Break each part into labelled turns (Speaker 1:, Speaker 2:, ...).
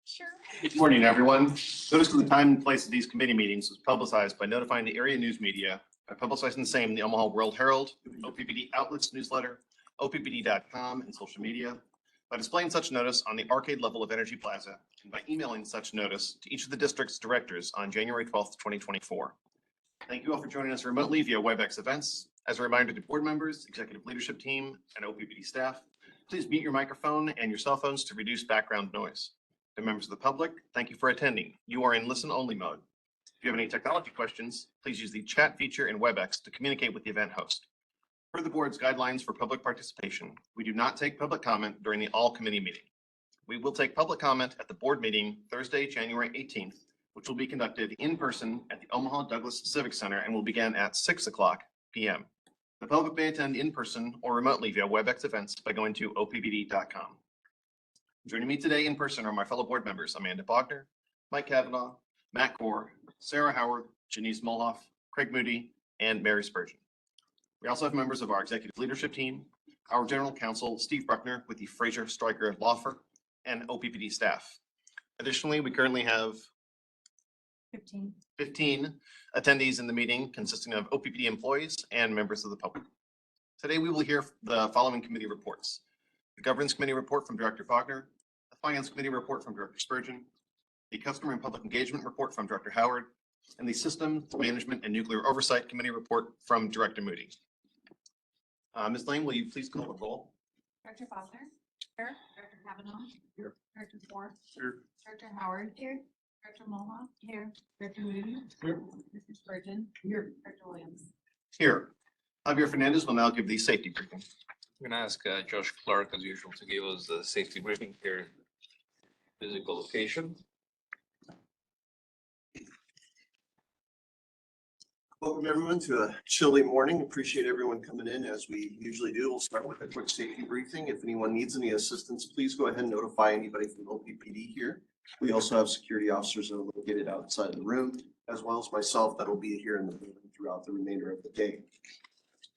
Speaker 1: Sure.
Speaker 2: Good morning, everyone. Notice of the time and place of these committee meetings was publicized by notifying the area news media, by publicizing the same in the Omaha World Herald, OPPD outlets newsletter, OPPD.com, and social media, by displaying such notice on the arcade level of Energy Plaza, and by emailing such notice to each of the district's directors on January 12th, 2024. Thank you all for joining us remotely via WebEx events. As a reminder to board members, executive leadership team, and OPPD staff, please mute your microphone and your cell phones to reduce background noise. To members of the public, thank you for attending. You are in listen-only mode. If you have any technology questions, please use the chat feature in WebEx to communicate with the event host. Per the board's guidelines for public participation, we do not take public comment during the all-committee meeting. We will take public comment at the board meeting Thursday, January 18th, which will be conducted in person at the Omaha Douglas Civic Center and will begin at 6:00 p.m. The public may attend in person or remotely via WebEx events by going to OPPD.com. Joining me today in person are my fellow board members, Amanda Bogner, Mike Kavanaugh, Matt Gore, Sarah Howard, Janice Molhoff, Craig Moody, and Mary Spurgeon. We also have members of our executive leadership team, our general counsel, Steve Bruckner with the Fraser Stryker Law Firm, and OPPD staff. Additionally, we currently have 15 attendees in the meeting consisting of OPPD employees and members of the public. Today, we will hear the following committee reports: the Governance Committee report from Director Bogner, the Finance Committee report from Director Spurgeon, the Customer and Public Engagement report from Director Howard, and the Systems Management and Nuclear Oversight Committee report from Director Moody. Ms. Lane, will you please call the roll?
Speaker 1: Director Bogner. Here. Director Kavanaugh.
Speaker 2: Here.
Speaker 1: Director Moore.
Speaker 2: Here.
Speaker 1: Director Howard. Here. Director Molhoff. Here. Director Moody.
Speaker 2: Here.
Speaker 1: Director Spurgeon. Here. Director Williams.
Speaker 2: Here. Javier Fernandez will now give the safety briefing.
Speaker 3: I'm going to ask Josh Clark, as usual, to give us the safety briefing here, physical location.
Speaker 4: Welcome everyone to a chilly morning. Appreciate everyone coming in as we usually do. We'll start with a quick safety briefing. If anyone needs any assistance, please go ahead and notify anybody from OPPD here. We also have security officers that are located outside the room, as well as myself that will be here in the building throughout the remainder of the day.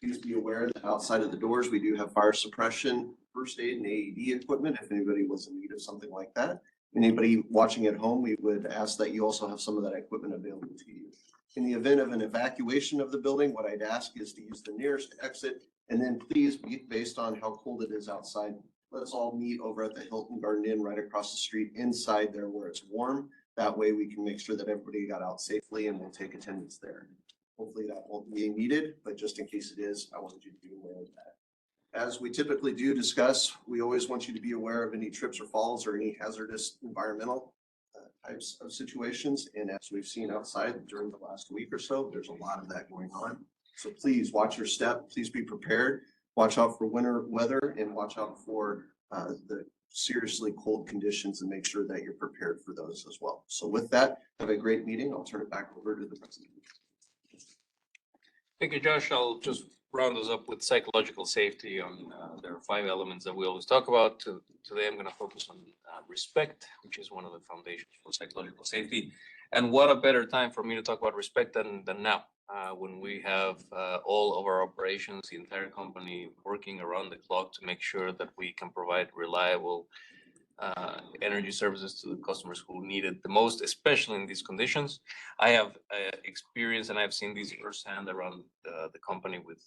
Speaker 4: Please be aware that outside of the doors, we do have fire suppression, first aid, and AED equipment if anybody was in need of something like that. Anybody watching at home, we would ask that you also have some of that equipment available to you. In the event of an evacuation of the building, what I'd ask is to use the nearest exit, and then please, based on how cold it is outside, let's all meet over at the Hilton Garden Inn right across the street inside there where it's warm. That way we can make sure that everybody got out safely and we'll take attendance there. Hopefully that won't be needed, but just in case it is, I wanted you to be aware of that. As we typically do discuss, we always want you to be aware of any trips or falls or any hazardous environmental types of situations. And as we've seen outside during the last week or so, there's a lot of that going on. So please watch your step, please be prepared, watch out for winter weather, and watch out for the seriously cold conditions and make sure that you're prepared for those as well. So with that, have a great meeting. I'll turn it back over to the president.
Speaker 3: Thank you, Josh. I'll just round us up with psychological safety. There are 5 elements that we always talk about. Today, I'm going to focus on respect, which is one of the foundations for psychological safety. And what a better time for me to talk about respect than now, when we have all of our operations, the entire company working around the clock to make sure that we can provide reliable energy services to the customers who need it the most, especially in these conditions. I have experience and I've seen these firsthand around the company with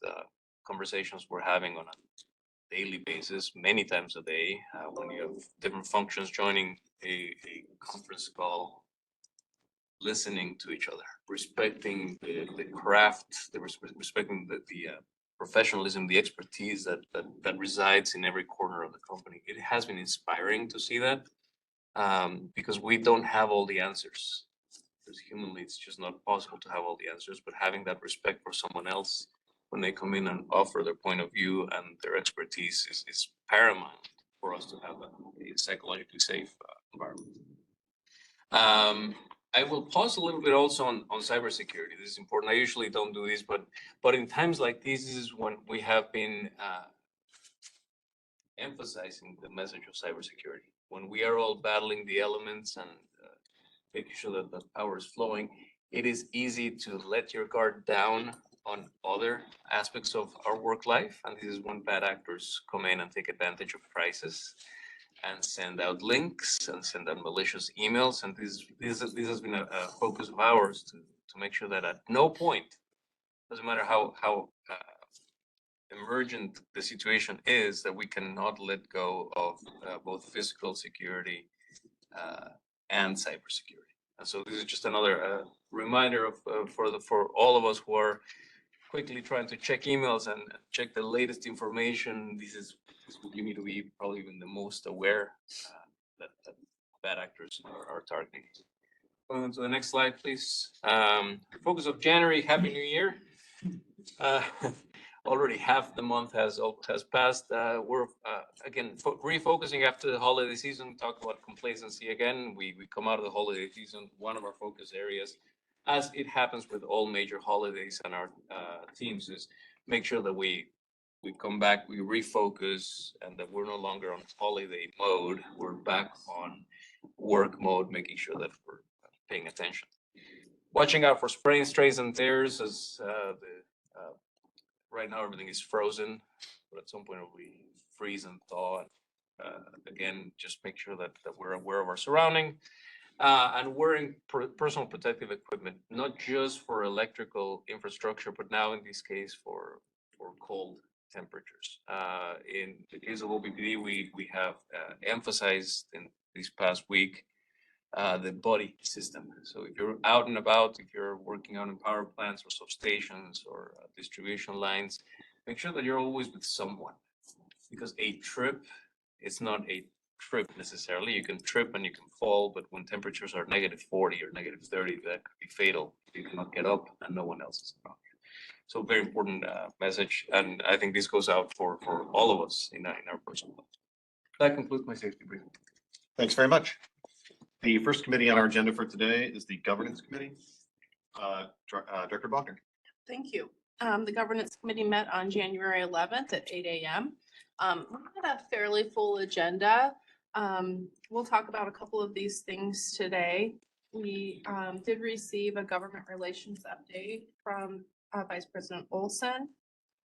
Speaker 3: conversations we're having on a daily basis, many times a day, when you have different functions joining a conference call, listening to each other, respecting the craft, respecting the professionalism, the expertise that resides in every corner of the company. It has been inspiring to see that, because we don't have all the answers. Because humanly, it's just not possible to have all the answers, but having that respect for someone else when they come in and offer their point of view and their expertise is paramount for us to have a psychologically safe environment. I will pause a little bit also on cybersecurity. This is important. I usually don't do this, but in times like these, this is when we have been emphasizing the message of cybersecurity. When we are all battling the elements and making sure that the power is flowing, it is easy to let your guard down on other aspects of our work life. And this is when bad actors come in and take advantage of crisis. and send out links and send out malicious emails. And this has been a focus of ours to make sure that at no point, doesn't matter how emergent the situation is, that we cannot let go of both physical security and cybersecurity. And so this is just another reminder of for all of us who are quickly trying to check emails and check the latest information. This is what you need to be probably even the most aware that bad actors are targeting. Going on to the next slide, please. Focus of January. Happy New Year. Already half the month has passed. We're again refocusing after the holiday season. Talk about complacency again. We come out of the holiday season. One of our focus areas, as it happens with all major holidays and our teams, is make sure that we come back, we refocus, and that we're no longer on holiday mode. We're back on work mode, making sure that we're paying attention. Watching out for sprains, strains, and tears as right now everything is frozen, but at some point it will freeze and thaw. Again, just make sure that we're aware of our surrounding and wearing personal protective equipment, not just for electrical infrastructure, but now in this case for cold temperatures. In the case of OPPD, we have emphasized in this past week the body system. So if you're out and about, if you're working out in power plants or substations or distribution lines, make sure that you're always with someone, because a trip is not a trip necessarily. You can trip and you can fall, but when temperatures are -40 or -30, that could be fatal. You cannot get up and no one else is around you. So very important message, and I think this goes out for all of us in our personal life. That concludes my safety briefing.
Speaker 2: Thanks very much. The first committee on our agenda for today is the Governance Committee. Director Bogner.
Speaker 1: Thank you. The Governance Committee met on January 11th at 8 a.m. We had a fairly full agenda. We'll talk about a couple of these things today. We did receive a government relations update from Vice President Olson,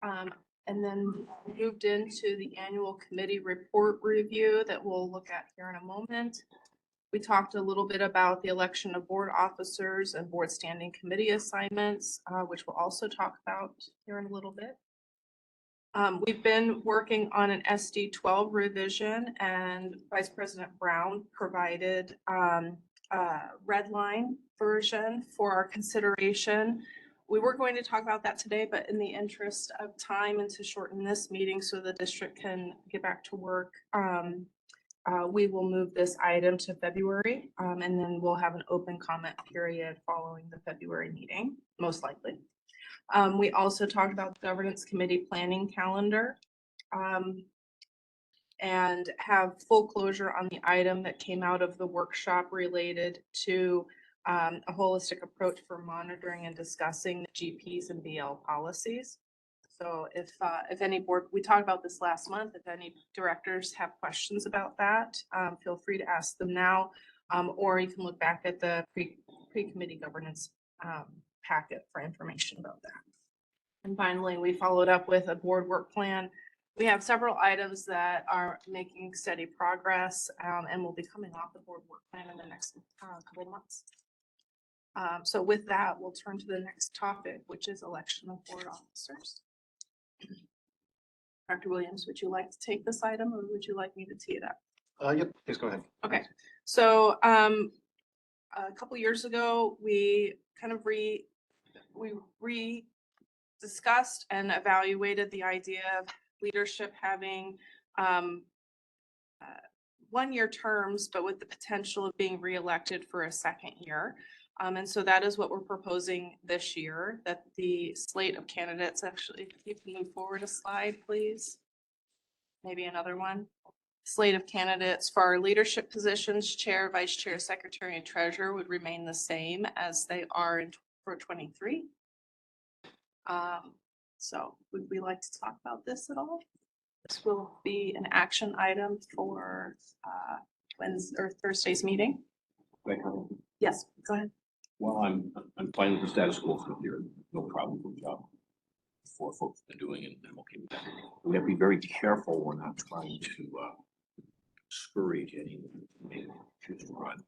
Speaker 1: and then moved into the annual committee report review that we'll look at here in a moment. We talked a little bit about the election of board officers and board standing committee assignments, which we'll also talk about here in a little bit. We've been working on an SD 12 revision, and Vice President Brown provided a red line version for our consideration. We were going to talk about that today, but in the interest of time and to shorten this meeting so the district can get back to work, we will move this item to February, and then we'll have an open comment period following the February meeting, most likely. We also talked about the governance committee planning calendar and have full closure on the item that came out of the workshop related to a holistic approach for monitoring and discussing the GPs and BL policies. So if any board, we talked about this last month, if any directors have questions about that, feel free to ask them now, or you can look back at the pre-committee governance packet for information about that. And finally, we followed up with a board work plan. We have several items that are making steady progress and will be coming off the board work plan in the next couple of months. So with that, we'll turn to the next topic, which is election of board officers. Dr. Williams, would you like to take this item or would you like me to tee it up?
Speaker 2: Yep, please go ahead.
Speaker 1: Okay, so a couple years ago, we kind of discussed and evaluated the idea of leadership having 1-year terms, but with the potential of being reelected for a second year. And so that is what we're proposing this year, that the slate of candidates, actually, if you can move forward a slide, please. Maybe another one. Slate of candidates for our leadership positions, chair, vice chair, secretary, and treasurer would remain the same as they are for 23. So would we like to talk about this at all? This will be an action item for Wednesday or Thursday's meeting. Yes, go ahead.
Speaker 5: Well, I'm fine with the status quo from here. No problem with the job. 4 folks have been doing it, and I'm okay with that. We have to be very careful. We're not trying to encourage any choose to run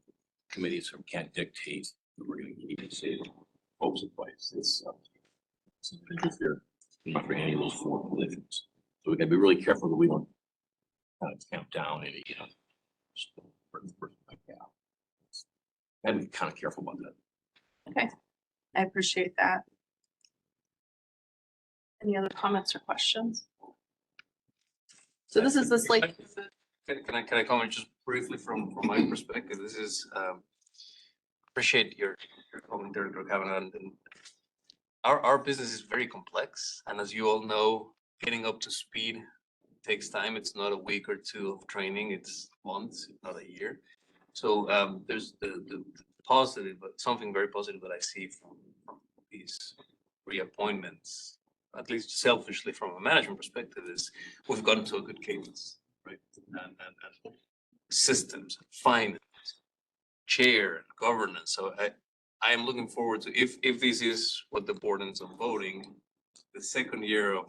Speaker 5: committees or can't dictate that we're going to keep and say folks in place. It's interfere not for any of those four positions. So we got to be really careful that we don't kind of tamp down any person like that. And be kind of careful about that.
Speaker 1: Okay, I appreciate that. Any other comments or questions? So this is the slate.
Speaker 3: Can I comment just briefly from my perspective? This is, appreciate your commentary, Dr. Kavanaugh. And our business is very complex. And as you all know, getting up to speed takes time. It's not a week or two of training. It's months, if not a year. So there's the positive, but something very positive that I see from these reappointments, at least selfishly from a management perspective, is we've gotten to a good cadence, right? And systems, finance, chair, and governance. So I am looking forward to, if this is what the board ends up voting, the second year of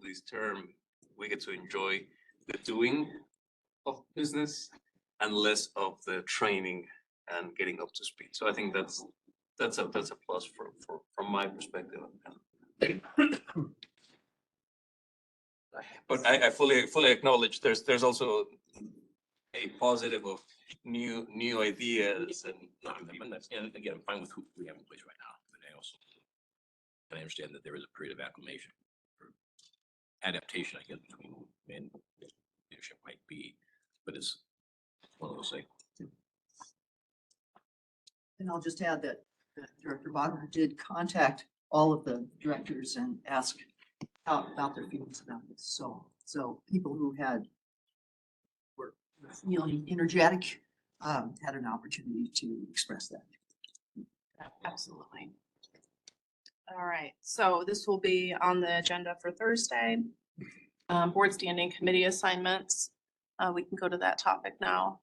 Speaker 3: this term, we get to enjoy the doing of business and less of the training and getting up to speed. So I think that's a plus from my perspective. But I fully acknowledge there's also a positive of new ideas and
Speaker 5: And again, I'm fine with who we have in place right now. But I also can understand that there is a period of acclimation or adaptation, I guess, between men leadership might be, but it's one of those things.
Speaker 6: And I'll just add that Director Wagner did contact all of the directors and ask about their feelings about this. So people who were feeling energetic had an opportunity to express that.
Speaker 1: Absolutely. All right, so this will be on the agenda for Thursday. Board standing committee assignments. We can go to that topic now.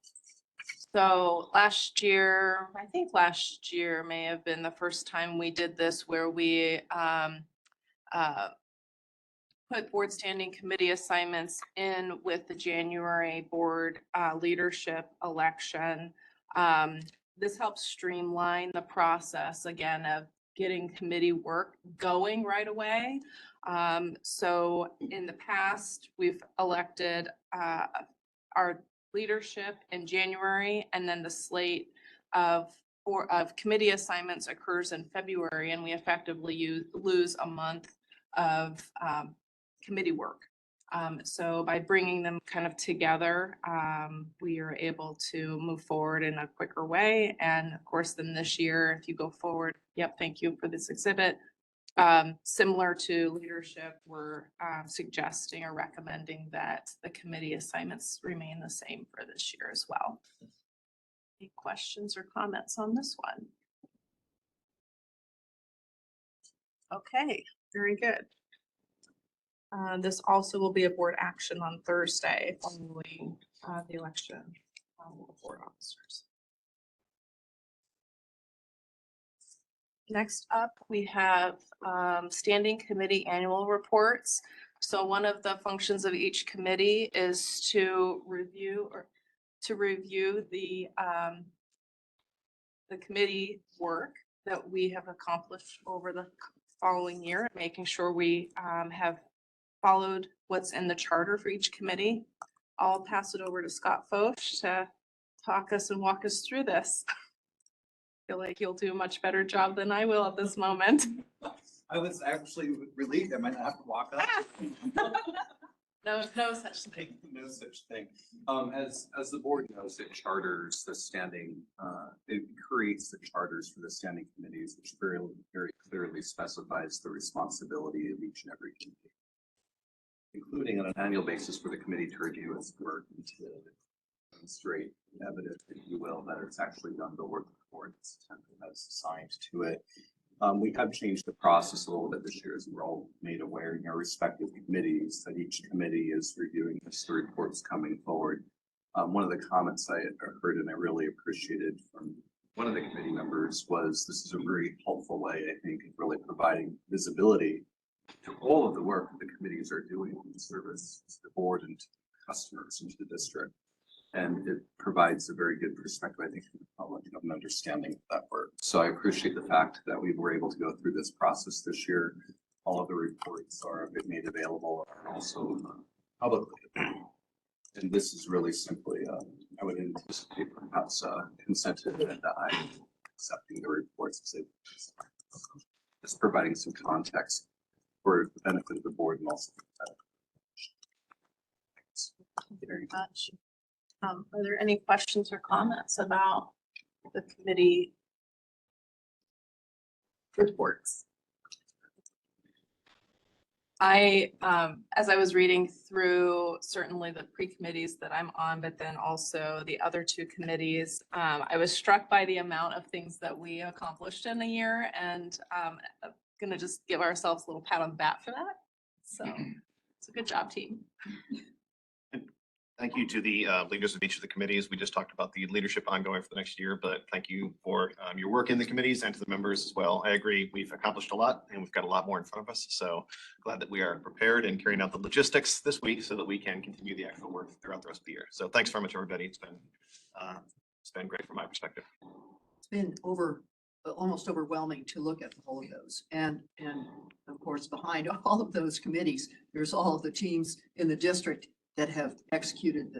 Speaker 1: So last year, I think last year may have been the first time we did this where we put board standing committee assignments in with the January board leadership election. This helps streamline the process again of getting committee work going right away. So in the past, we've elected our leadership in January, and then the slate of committee assignments occurs in February, and we effectively lose a month of committee work. So by bringing them kind of together, we are able to move forward in a quicker way. And of course, then this year, if you go forward, yep, thank you for this exhibit. Similar to leadership, we're suggesting or recommending that the committee assignments remain the same for this year as well. Any questions or comments on this one? Okay, very good. This also will be a board action on Thursday following the election of board officers. Next up, we have standing committee annual reports. So one of the functions of each committee is to review the committee work that we have accomplished over the following year, making sure we have followed what's in the charter for each committee. I'll pass it over to Scott Foch to talk us and walk us through this. Feel like you'll do a much better job than I will at this moment.
Speaker 7: I was actually relieved I might not have to walk up.
Speaker 1: No such thing.
Speaker 7: No such thing. As the board knows, it charters the standing, it creates the charters for the standing committees, which very clearly specifies the responsibility of each and every committee, including on an annual basis for the committee to review its work and to demonstrate evidence, if you will, that it's actually done the work the board has assigned to it. We have changed the process a little bit this year, as we're all made aware in our respective committees that each committee is reviewing as the reports coming forward. One of the comments I heard and I really appreciated from one of the committee members was this is a very helpful way, I think, of really providing visibility to all of the work that the committees are doing in service to the board and to customers and to the district. And it provides a very good perspective, I think, for the public of an understanding of that work. So I appreciate the fact that we were able to go through this process this year. All of the reports are made available and also publicly. And this is really simply, I would anticipate perhaps consent agenda item, accepting the reports as just providing some context for the benefit of the board and also.
Speaker 1: Thank you very much. Are there any questions or comments about the committee reports? As I was reading through certainly the pre-committees that I'm on, but then also the other two committees, I was struck by the amount of things that we accomplished in a year, and I'm gonna just give ourselves a little pat on the back for that. So it's a good job, team.
Speaker 2: Thank you to the leaders of each of the committees. We just talked about the leadership ongoing for the next year, but thank you for your work in the committees and to the members as well. I agree, we've accomplished a lot and we've got a lot more in front of us. So glad that we are prepared and carrying out the logistics this week so that we can continue the actual work throughout the rest of the year. So thanks very much, everybody. It's been great from my perspective.
Speaker 6: It's been almost overwhelming to look at all of those. And of course, behind all of those committees, there's all of the teams in the district that have executed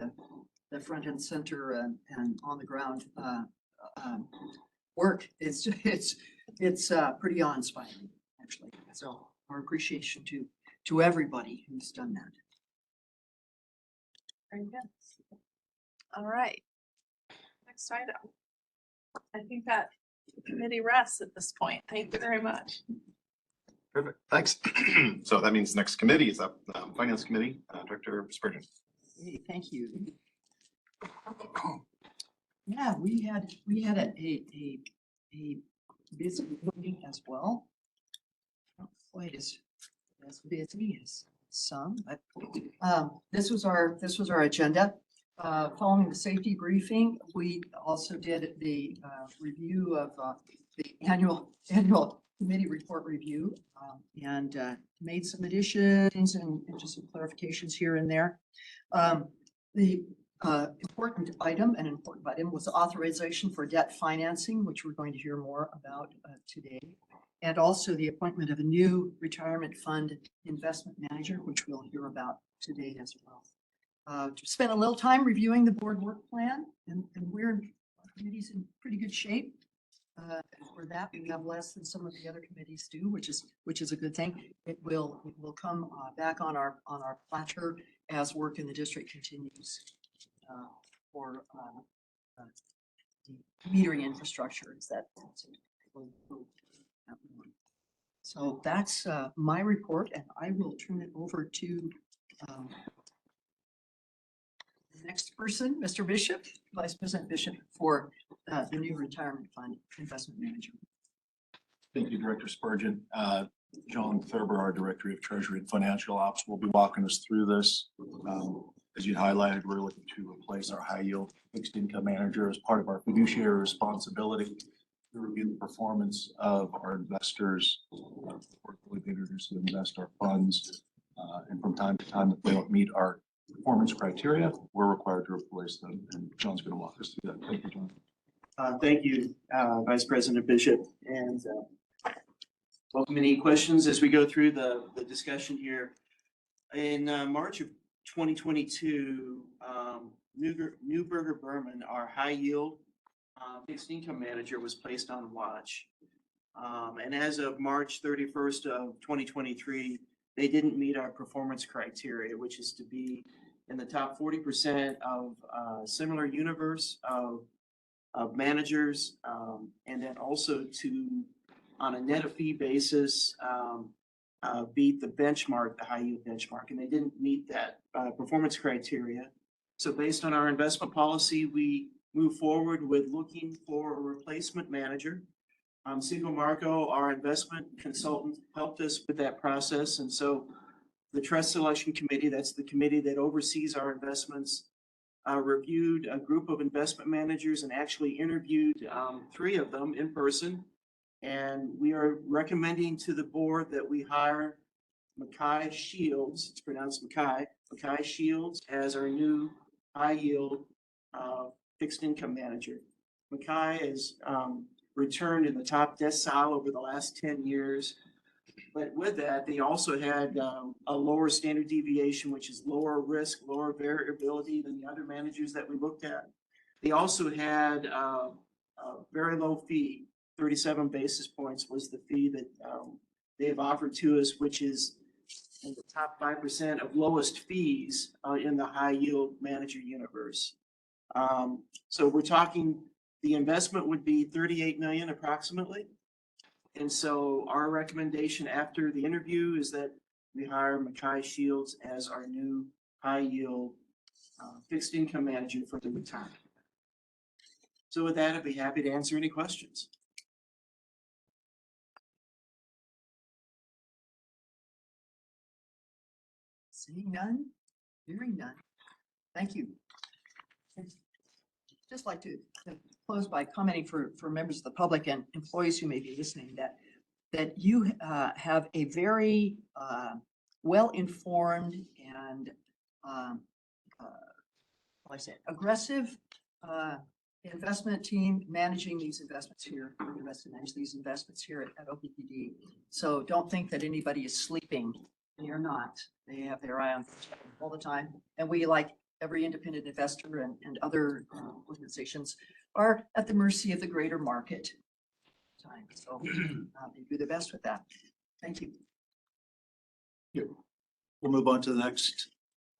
Speaker 6: the front and center and on the ground work. It's pretty awe-inspiring, actually. So our appreciation to everybody who's done that.
Speaker 1: Very good. All right. Next item. I think that committee rests at this point. Thank you very much.
Speaker 2: Perfect, thanks. So that means next committee is up, Finance Committee, Director Spurgeon.
Speaker 6: Hey, thank you. Yeah, we had a busy meeting as well. Not quite as busy as some, but this was our agenda. Following the safety briefing, we also did the review of the annual committee report review and made some additions and just some clarifications here and there. The important item was authorization for debt financing, which we're going to hear more about today. And also the appointment of a new retirement fund investment manager, which we'll hear about today as well. To spend a little time reviewing the board work plan, and our committee's in pretty good shape. For that, we have less than some of the other committees do, which is a good thing. It will come back on our platter as work in the district continues for the metering infrastructure. So that's my report, and I will turn it over to the next person, Mr. Bishop, Vice President Bishop, for the new retirement fund investment manager.
Speaker 8: Thank you, Director Spurgeon. John Thurber, our Director of Treasury and Financial Ops, will be walking us through this. As you highlighted, we're looking to replace our high yield fixed income manager as part of our fiduciary responsibility to review the performance of our investors, portfolios who invest our funds. And from time to time, if they don't meet our performance criteria, we're required to replace them. And John's going to walk us through that. Thank you, John.
Speaker 9: Thank you, Vice President Bishop, and welcome any questions as we go through the discussion here. In March of 2022, Neuberger Berman, our high yield fixed income manager, was placed on watch. And as of March 31st of 2023, they didn't meet our performance criteria, which is to be in the top 40% of similar universe of managers, and then also to, on a net of fee basis, beat the benchmark, the high yield benchmark, and they didn't meet that performance criteria. So based on our investment policy, we move forward with looking for a replacement manager. Siegel Marco, our investment consultant, helped us with that process. And so the Trust Selection Committee, that's the committee that oversees our investments, reviewed a group of investment managers and actually interviewed 3 of them in person. And we are recommending to the board that we hire Mackay Shields, it's pronounced Mackay Shields, as our new high yield fixed income manager. Mackay has returned in the top decile over the last 10 years. But with that, they also had a lower standard deviation, which is lower risk, lower variability than the other managers that we looked at. They also had a very low fee. 37 basis points was the fee that they've offered to us, which is in the top 5% of lowest fees in the high yield manager universe. So we're talking, the investment would be 38 million approximately. And so our recommendation after the interview is that we hire Mackay Shields as our new high yield fixed income manager for the retirement. So with that, I'd be happy to answer any questions.
Speaker 6: Seeing none, hearing none. Thank you. I'd just like to close by commenting for members of the public and employees who may be listening that you have a very well-informed and like I said, aggressive investment team managing these investments here, manage these investments here at OPPD. So don't think that anybody is sleeping. They are not. They have their eye on all the time. And we, like every independent investor and other organizations, are at the mercy of the greater market time. So they do their best with that. Thank you.
Speaker 8: We'll move on to the next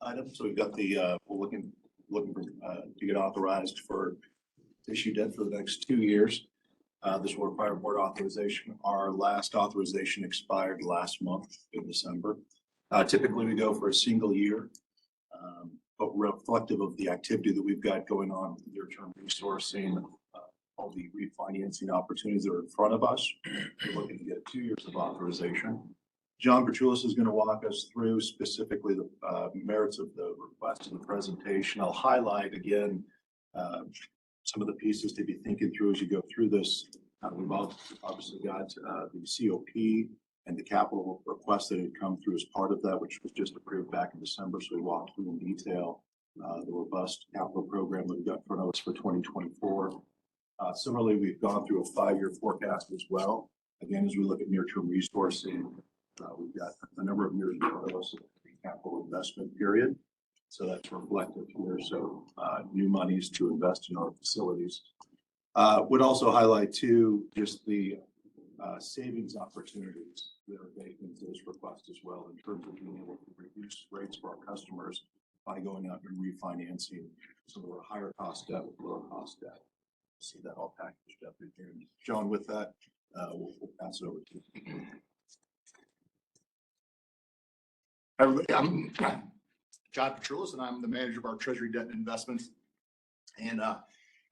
Speaker 8: item. So we've got the, we're looking for, to get authorized for issue debt for the next 2 years. This will require board authorization. Our last authorization expired last month in December. Typically we go for a single year, but reflective of the activity that we've got going on with near-term resourcing, all the refinancing opportunities that are in front of us, we're looking to get 2 years of authorization. John Petrulis is going to walk us through specifically the merits of the request in the presentation. I'll highlight again some of the pieces to be thinking through as you go through this. We've obviously got the COP and the capital request that had come through as part of that, which was just approved back in December. So we walked through in detail the robust capital program that we've got in front of us for 2024. Similarly, we've gone through a 5-year forecast as well. Again, as we look at near-term resourcing, we've got a number of years in front of us in the capital investment period. So that's reflective here. So new monies to invest in our facilities. Would also highlight too, just the savings opportunities that are baked into this request as well, in terms of being able to reduce rates for our customers by going out and refinancing some of our higher cost debt with lower cost debt. See that all packaged up in here. John, with that, we'll pass it over to you.
Speaker 10: Hi, everybody. I'm John Petrulis, and I'm the manager of our Treasury Debt and Investments. And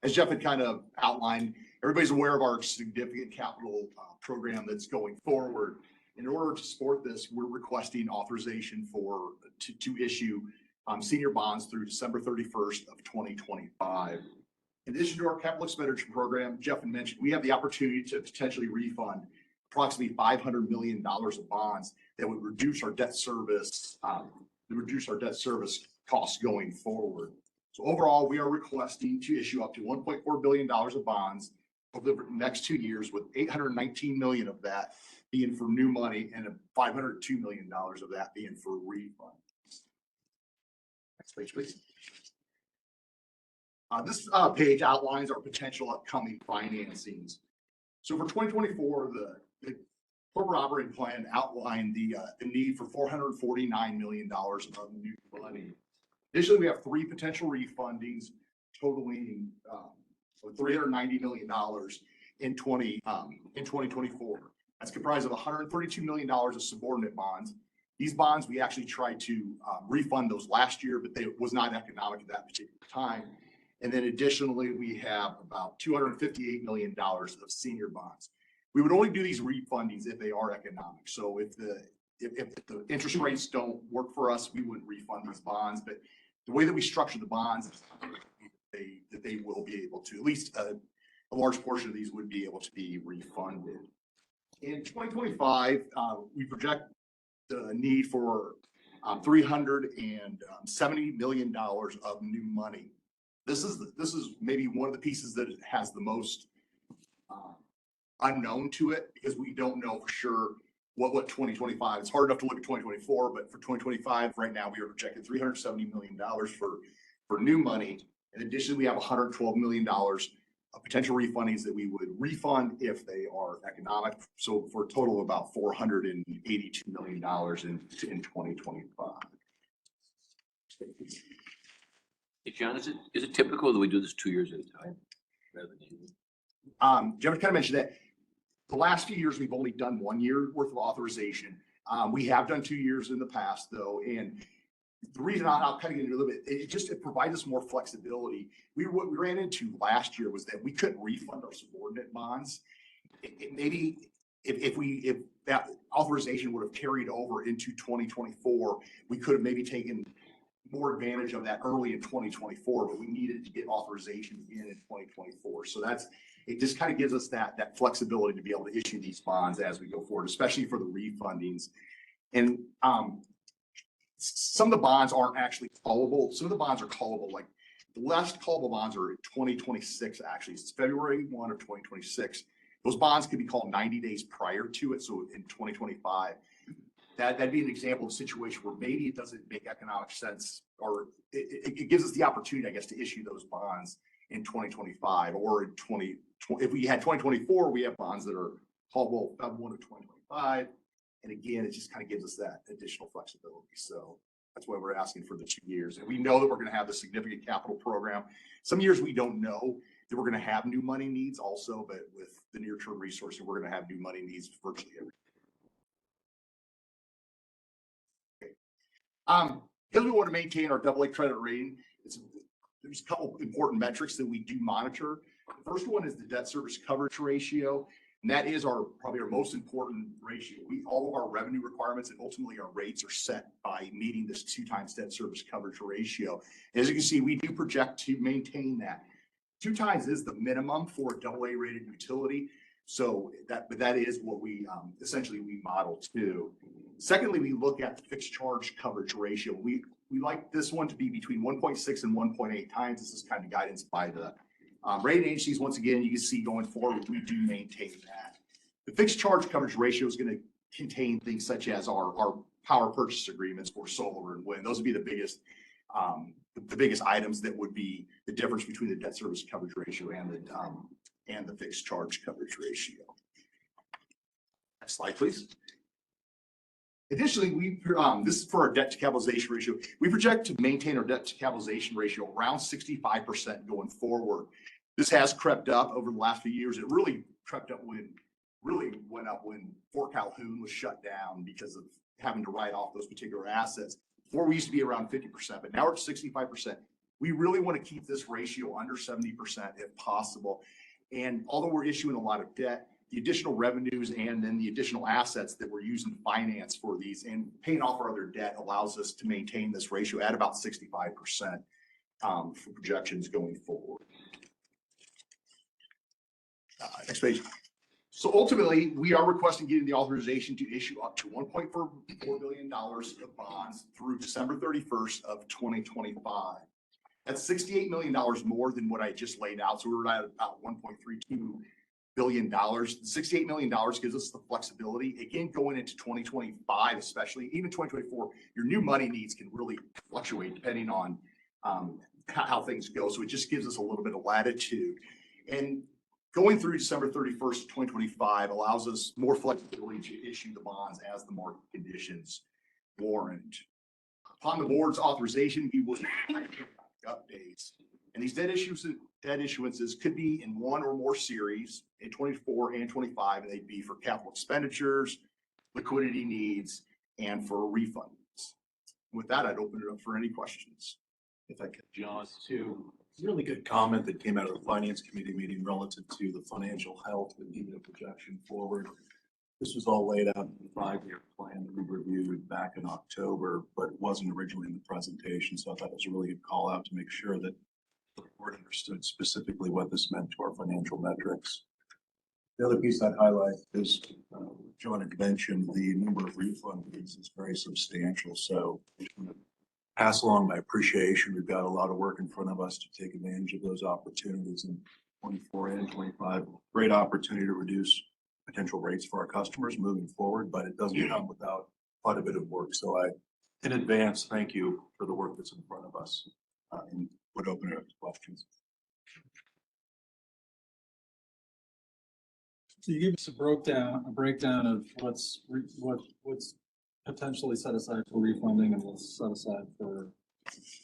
Speaker 10: as Jeff had kind of outlined, everybody's aware of our significant capital program that's going forward. In order to support this, we're requesting authorization to issue senior bonds through December 31st of 2025. In addition to our capital expenditure program, Jeff had mentioned, we have the opportunity to potentially refund approximately $500 million of bonds that would reduce our debt service, costs going forward. So overall, we are requesting to issue up to $1.4 billion of bonds over the next 2 years, with $819 million of that being for new money and $502 million of that being for refund. Next page, please. This page outlines our potential upcoming financings. So for 2024, the corporate operating plan outlined the need for $449 million of new money. Additionally, we have 3 potential refundings totaling $390 million in 2024. That's comprised of $132 million of subordinate bonds. These bonds, we actually tried to refund those last year, but it was not economic at that particular time. And then additionally, we have about $258 million of senior bonds. We would only do these refundings if they are economic. So if the interest rates don't work for us, we wouldn't refund these bonds. But the way that we structure the bonds, that they will be able to, at least a large portion of these would be able to be refunded. In 2025, we project the need for $370 million of new money. this is maybe one of the pieces that has the most unknown to it, because we don't know for sure what 2025, it's hard enough to look at 2024, but for 2025, right now, we are projected $370 million for new money. In addition, we have $112 million of potential refundings that we would refund if they are economic. So for a total of about $482 million in 2025.
Speaker 5: Hey, John, is it typical that we do this 2 years at a time? Rather than
Speaker 10: Jeff kind of mentioned that the last few years, we've only done 1 year worth of authorization. We have done 2 years in the past though. And the reason I'll kind of get into a little bit, it provides us more flexibility. What we ran into last year was that we couldn't refund our subordinate bonds. Maybe if that authorization would have carried over into 2024, we could have maybe taken more advantage of that early in 2024, but we needed to get authorization again in 2024. So it just kind of gives us that flexibility to be able to issue these bonds as we go forward, especially for the refundings. And some of the bonds aren't actually callable. Some of the bonds are callable. Like the last callable bonds are in 2026, actually. It's February 1 of 2026. Those bonds could be called 90 days prior to it. So in 2025, that'd be an example of a situation where maybe it doesn't make economic sense, or it gives us the opportunity, I guess, to issue those bonds in 2025 or in if we had 2024, we have bonds that are callable February 1 of 2025. And again, it just kind of gives us that additional flexibility. So that's why we're asking for the 2 years. And we know that we're going to have a significant capital program. Some years we don't know that we're going to have new money needs also, but with the near-term resources, we're going to have new money needs virtually every year. Because we want to maintain our AA credit rating, there's a couple important metrics that we do monitor. The first one is the debt service coverage ratio. And that is probably our most important ratio. All of our revenue requirements and ultimately our rates are set by meeting this 2 times debt service coverage ratio. As you can see, we do project to maintain that. 2 times is the minimum for a AA rated utility. So that is what we essentially we model to. Secondly, we look at the fixed charge coverage ratio. We like this one to be between 1.6 and 1.8 times. This is kind of guidance by the rating agencies. Once again, you can see going forward, we do maintain that. The fixed charge coverage ratio is going to contain things such as our power purchase agreements for solar and wind. Those would be the biggest items that would be the difference between the debt service coverage ratio and the fixed charge coverage ratio. Next slide, please. Additionally, this is for our debt to capitalization ratio. We project to maintain our debt to capitalization ratio around 65% going forward. This has crept up over the last few years. It really crept up went up when Fort Calhoun was shut down because of having to write off those particular assets. Before we used to be around 50%, but now we're at 65%. We really want to keep this ratio under 70% if possible. And although we're issuing a lot of debt, the additional revenues and then the additional assets that we're using to finance for these and paying off our other debt allows us to maintain this ratio at about 65% for projections going forward. Next page. So ultimately, we are requesting getting the authorization to issue up to $1.4 billion of bonds through December 31st of 2025. That's $68 million more than what I just laid out. So we're at about $1.32 billion. $68 million gives us the flexibility. Again, going into 2025, especially, even 2024, your new money needs can really fluctuate depending on how things go. So it just gives us a little bit of latitude. And going through December 31st, 2025 allows us more flexibility to issue the bonds as the market conditions warrant. Upon the board's authorization, we will updates. And these debt issuances could be in one or more series in 24 and 25, and they'd be for capital expenditures, liquidity needs, and for refunds. With that, I'd open it up for any questions.
Speaker 8: If I could, John, too. Really good comment that came out of the finance committee meeting relative to the financial health and even a projection forward. This was all laid out in the 5-year plan that we reviewed back in October, but it wasn't originally in the presentation. So I thought it was a really good call out to make sure that the board understood specifically what this meant to our financial metrics. The other piece I'd highlight is, John had mentioned the number of refund fees is very substantial. So pass along my appreciation. We've got a lot of work in front of us to take advantage of those opportunities in 24 and 25. Great opportunity to reduce potential rates for our customers moving forward, but it doesn't come without quite a bit of work. So I, in advance, thank you for the work that's in front of us, and would open it up to questions.
Speaker 11: So you gave us a breakdown of what's potentially set aside for refunding and what's set aside for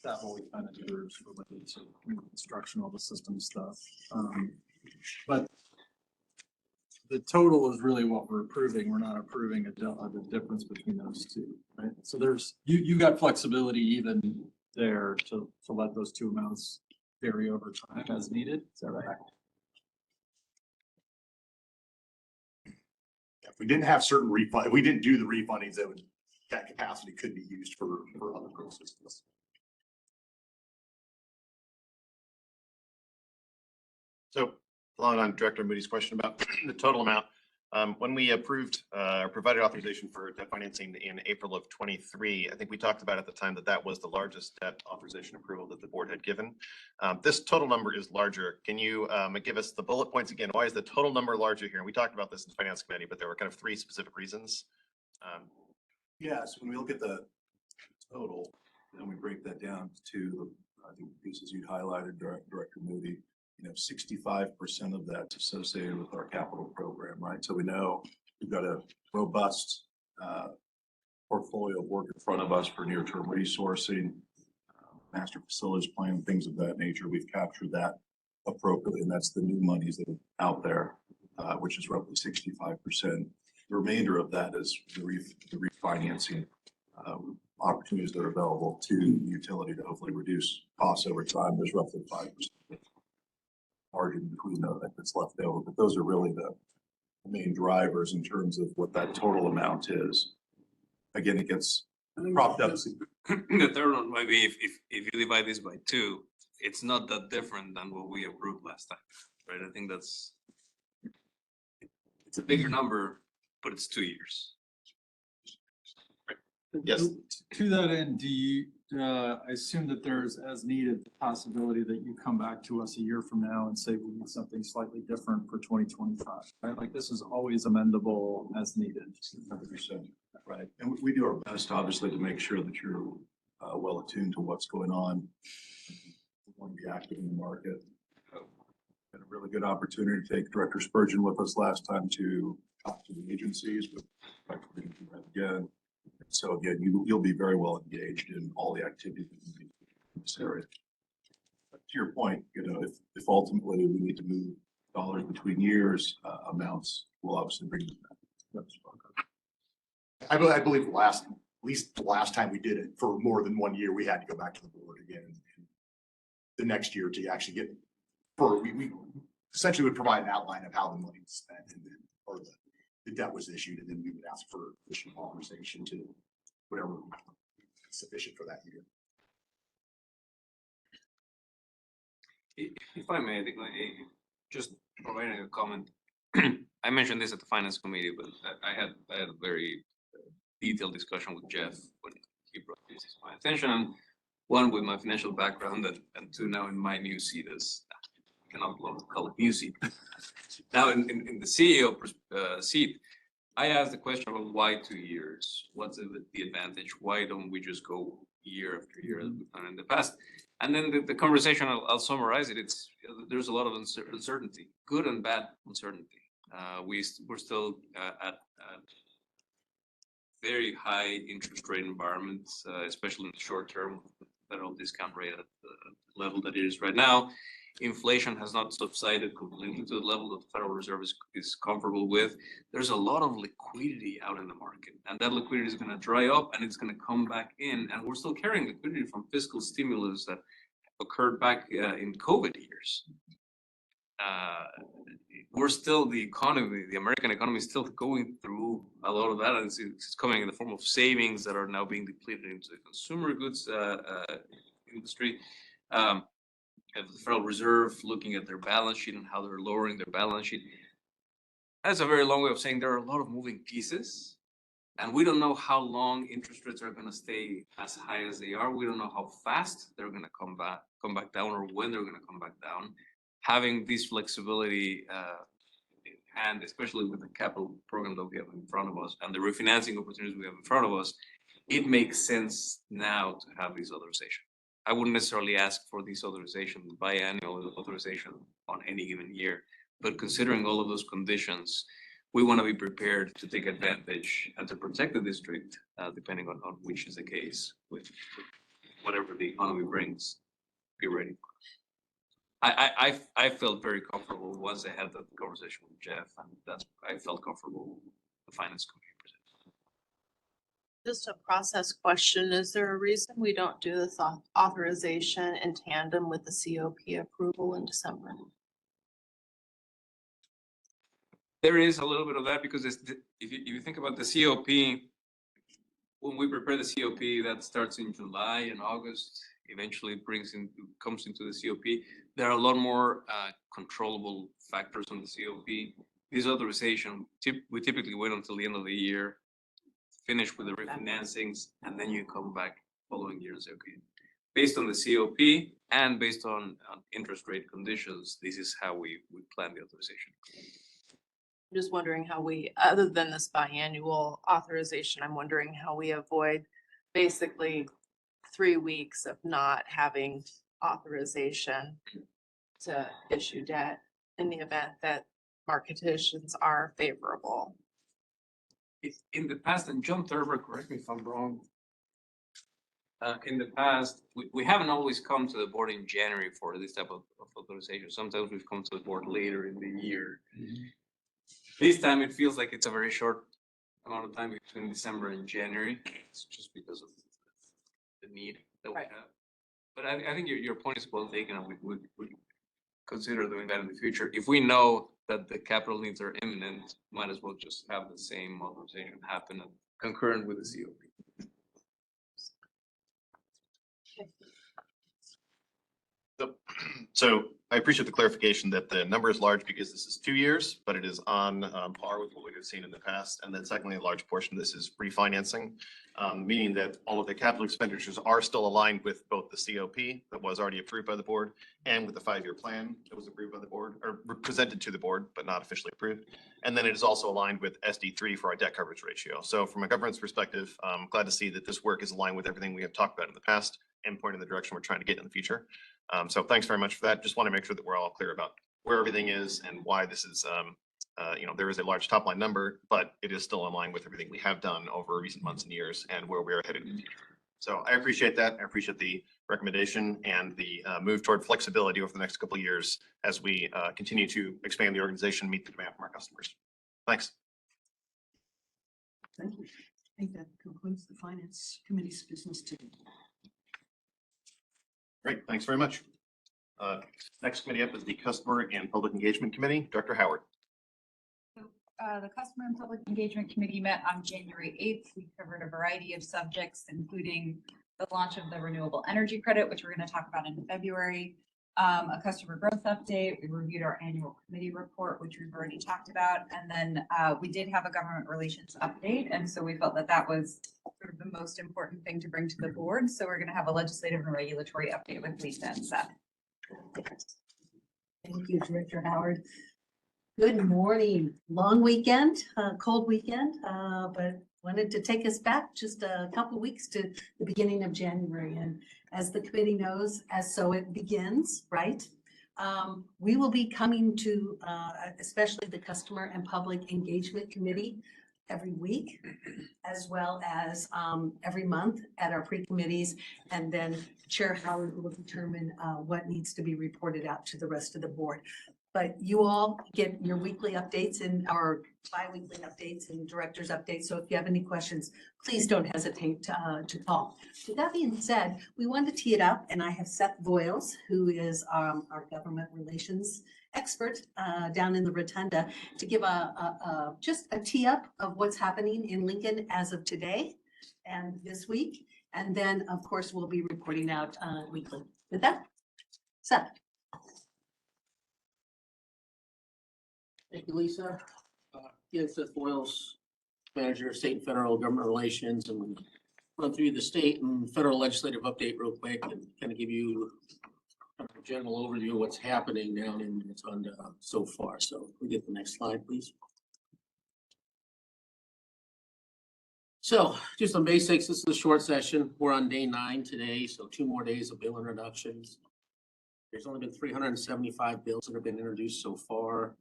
Speaker 11: capital expenditures related to construction, all the system stuff. But the total is really what we're approving. We're not approving the difference between those two, right? So you got flexibility even there to let those two amounts vary over time as needed. Is that right?
Speaker 10: If we didn't have certain if we didn't do the refundings, that capacity could be used for other purposes.
Speaker 2: So following on Director Moody's question about the total amount, when we approved or provided authorization for debt financing in April of 23, I think we talked about at the time that that was the largest debt authorization approval that the board had given. This total number is larger. Can you give us the bullet points again? Why is the total number larger here? And we talked about this in Finance Committee, but there were kind of 3 specific reasons.
Speaker 8: Yes, when we look at the total, and we break that down to, I think, the pieces you highlighted, Director Moody, 65% of that's associated with our capital program, right? So we know we've got a robust portfolio of work in front of us for near-term resourcing, master facilities plan, things of that nature. We've captured that appropriately, and that's the new monies that are out there, which is roughly 65%. The remainder of that is the refinancing opportunities that are available to the utility to hopefully reduce costs over time. There's roughly 5% margin between that's left over, but those are really the main drivers in terms of what that total amount is. Again, it gets propped up.
Speaker 3: The third one might be if you divide this by 2, it's not that different than what we approved last time, right? I think it's a bigger number, but it's 2 years.
Speaker 2: Yes.
Speaker 11: To that end, do you, I assume that there's as needed the possibility that you come back to us a year from now and say we need something slightly different for 2025, right? Like this is always amendable as needed.
Speaker 8: 100%, right? And we do our best, obviously, to make sure that you're well attuned to what's going on. We want to be active in the market. Had a really good opportunity to take Director Spurgeon with us last time to talk to the agencies, but we're going to do that again. So again, you'll be very well engaged in all the activities in this area. But to your point, if ultimately we need to move dollars between years, amounts, we'll obviously bring them back.
Speaker 10: I believe at least the last time we did it for more than 1 year, we had to go back to the board again the next year to actually get we essentially would provide an outline of how the money was spent and then or the debt was issued, and then we would ask for additional authorization to whatever sufficient for that year.
Speaker 3: If I may, just providing a comment. I mentioned this at the Finance Committee, but I had a very detailed discussion with Jeff when he brought this to my attention. And 1, with my financial background, and 2, now in my new seat as I cannot call it new seat. Now in the CEO seat, I asked the question of why 2 years? What's the advantage? Why don't we just go year after year as we've done in the past? And then the conversation, I'll summarize it. There's a lot of uncertainty, good and bad uncertainty. We're still at very high interest rate environments, especially in the short term, federal discount rate at the level that it is right now. Inflation has not subsided completely to the level that the Federal Reserve is comfortable with. There's a lot of liquidity out in the market, and that liquidity is going to dry up and it's going to come back in. And we're still carrying liquidity from fiscal stimulus that occurred back in COVID years. We're still the American economy is still going through a lot of that, and it's coming in the form of savings that are now being depleted into the consumer goods industry. The Federal Reserve looking at their balance sheet and how they're lowering their balance sheet. That's a very long way of saying there are a lot of moving pieces And we don't know how long interest rates are gonna stay as high as they are. We don't know how fast they're gonna come back down, or when they're gonna come back down. Having this flexibility in hand, especially with the capital program that we have in front of us and the refinancing opportunities we have in front of us, it makes sense now to have this authorization. I wouldn't necessarily ask for this authorization, biannual authorization on any given year, but considering all of those conditions, we want to be prepared to take advantage and to protect the district, depending on which is the case with whatever the economy brings. Be ready. I felt very comfortable once I had that conversation with Jeff, and I felt comfortable with the finance committee.
Speaker 1: Just a process question. Is there a reason we don't do this authorization in tandem with the COP approval in December?
Speaker 3: There is a little bit of that because if you think about the COP, when we prepare the COP, that starts in July and August, eventually comes into the COP. There are a lot more controllable factors on the COP. This authorization, we typically wait until the end of the year, finish with the refinancings, and then you come back following year and say, okay, based on the COP and based on interest rate conditions, this is how we plan the authorization.
Speaker 1: I'm just wondering how we, other than this biannual authorization, I'm wondering how we avoid basically 3 weeks of not having authorization to issue debt in the event that market conditions are favorable.
Speaker 3: In the past, and John Thurber, correct me if I'm wrong, in the past, we haven't always come to the board in January for this type of authorization. Sometimes we've come to the board later in the year. This time it feels like it's a very short amount of time between December and January. It's just because of the need that we have. But I think your point is well taken, and we would consider doing that in the future. If we know that the capital needs are imminent, might as well just have the same authorization happen concurrent with the COP.
Speaker 2: So I appreciate the clarification that the number is large because this is 2 years, but it is on par with what we have seen in the past. And then secondly, a large portion of this is refinancing, meaning that all of the capital expenditures are still aligned with both the COP that was already approved by the board and with the 5-year plan that was approved by the board or presented to the board, but not officially approved. And then it is also aligned with SD3 for our debt coverage ratio. So from a governance perspective, I'm glad to see that this work is aligned with everything we have talked about in the past and point in the direction we're trying to get in the future. So thanks very much for that. Just want to make sure that we're all clear about where everything is and why this is, there is a large top line number, but it is still in line with everything we have done over recent months and years and where we are headed in the future. So I appreciate that. I appreciate the recommendation and the move toward flexibility over the next couple of years as we continue to expand the organization, meet the demand from our customers. Thanks.
Speaker 6: Thank you. I think that concludes the Finance Committee's business today.
Speaker 2: Great, thanks very much. Next committee up is the Customer and Public Engagement Committee. Dr. Howard.
Speaker 12: The Customer and Public Engagement Committee met on January 8th. We covered a variety of subjects, including the launch of the renewable energy credit, which we're going to talk about in February, a customer growth update. We reviewed our annual committee report, which we've already talked about. And then we did have a government relations update. And so we felt that that was sort of the most important thing to bring to the board. So we're going to have a legislative and regulatory update with Lisa and Seth.
Speaker 6: Thank you, Director Howard. Good morning. Long weekend, cold weekend, but wanted to take us back just a couple weeks to the beginning of January. And as the committee knows, so it begins, right? We will be coming to, especially the Customer and Public Engagement Committee every week, as well as every month at our pre-committees. And then Chair Howard will determine what needs to be reported out to the rest of the board. But you all get your weekly updates and our bi-weekly updates and director's updates. So if you have any questions, please don't hesitate to call. With that being said, we want to tee it up, and I have Seth Voiles, who is our government relations expert down in the Rotunda, to give just a tee up of what's happening in Lincoln as of today and this week. And then, of course, we'll be reporting out weekly. With that, Seth.
Speaker 13: Thank you, Lisa. Yes, Seth Voiles, Manager of State and Federal Government Relations, and run through the state and federal legislative update real quick and kind of give you a general overview of what's happening down in Rotunda so far. So we get the next slide, please. So just some basics. This is a short session. We're on day 9 today, so 2 more days of bill introductions. There's only been 375 bills that have been introduced so far.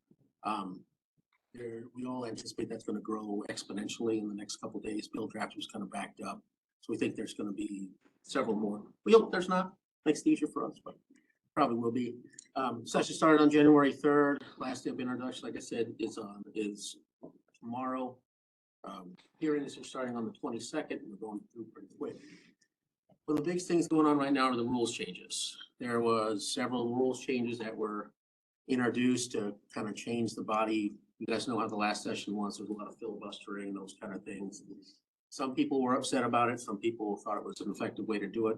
Speaker 13: We all anticipate that's going to grow exponentially in the next couple of days. Bill draft was kind of backed up. So we think there's going to be several more. We hope there's not. Makes it easier for us, but probably will be. Session started on January 3rd. Last day of introduction, like I said, is tomorrow. Hearings are starting on the 22nd, and we're going through pretty quick. One of the biggest things going on right now are the rules changes. There was several rules changes that were introduced to kind of change the body. You guys know how the last session was. There's a lot of filibustering, those kind of things. Some people were upset about it. Some people thought it was an effective way to do it.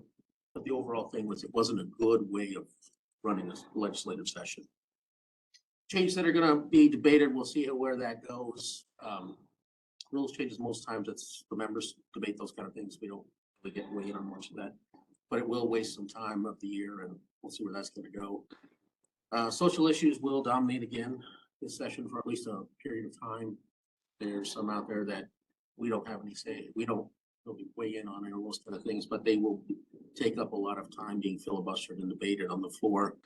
Speaker 13: But the overall thing was it wasn't a good way of running a legislative session. Changes that are going to be debated, we'll see where that goes. Rules changes, most times it's the members debate those kind of things. We don't really get weighed in on much of that, but it will waste some time of the year, and we'll see where that's going to go. Social issues will dominate again this session for at least a period of time. There's some out there that we don't have any say. We don't really weigh in on it or those kind of things, but they will take up a lot of time being filibustered and debated on the floor.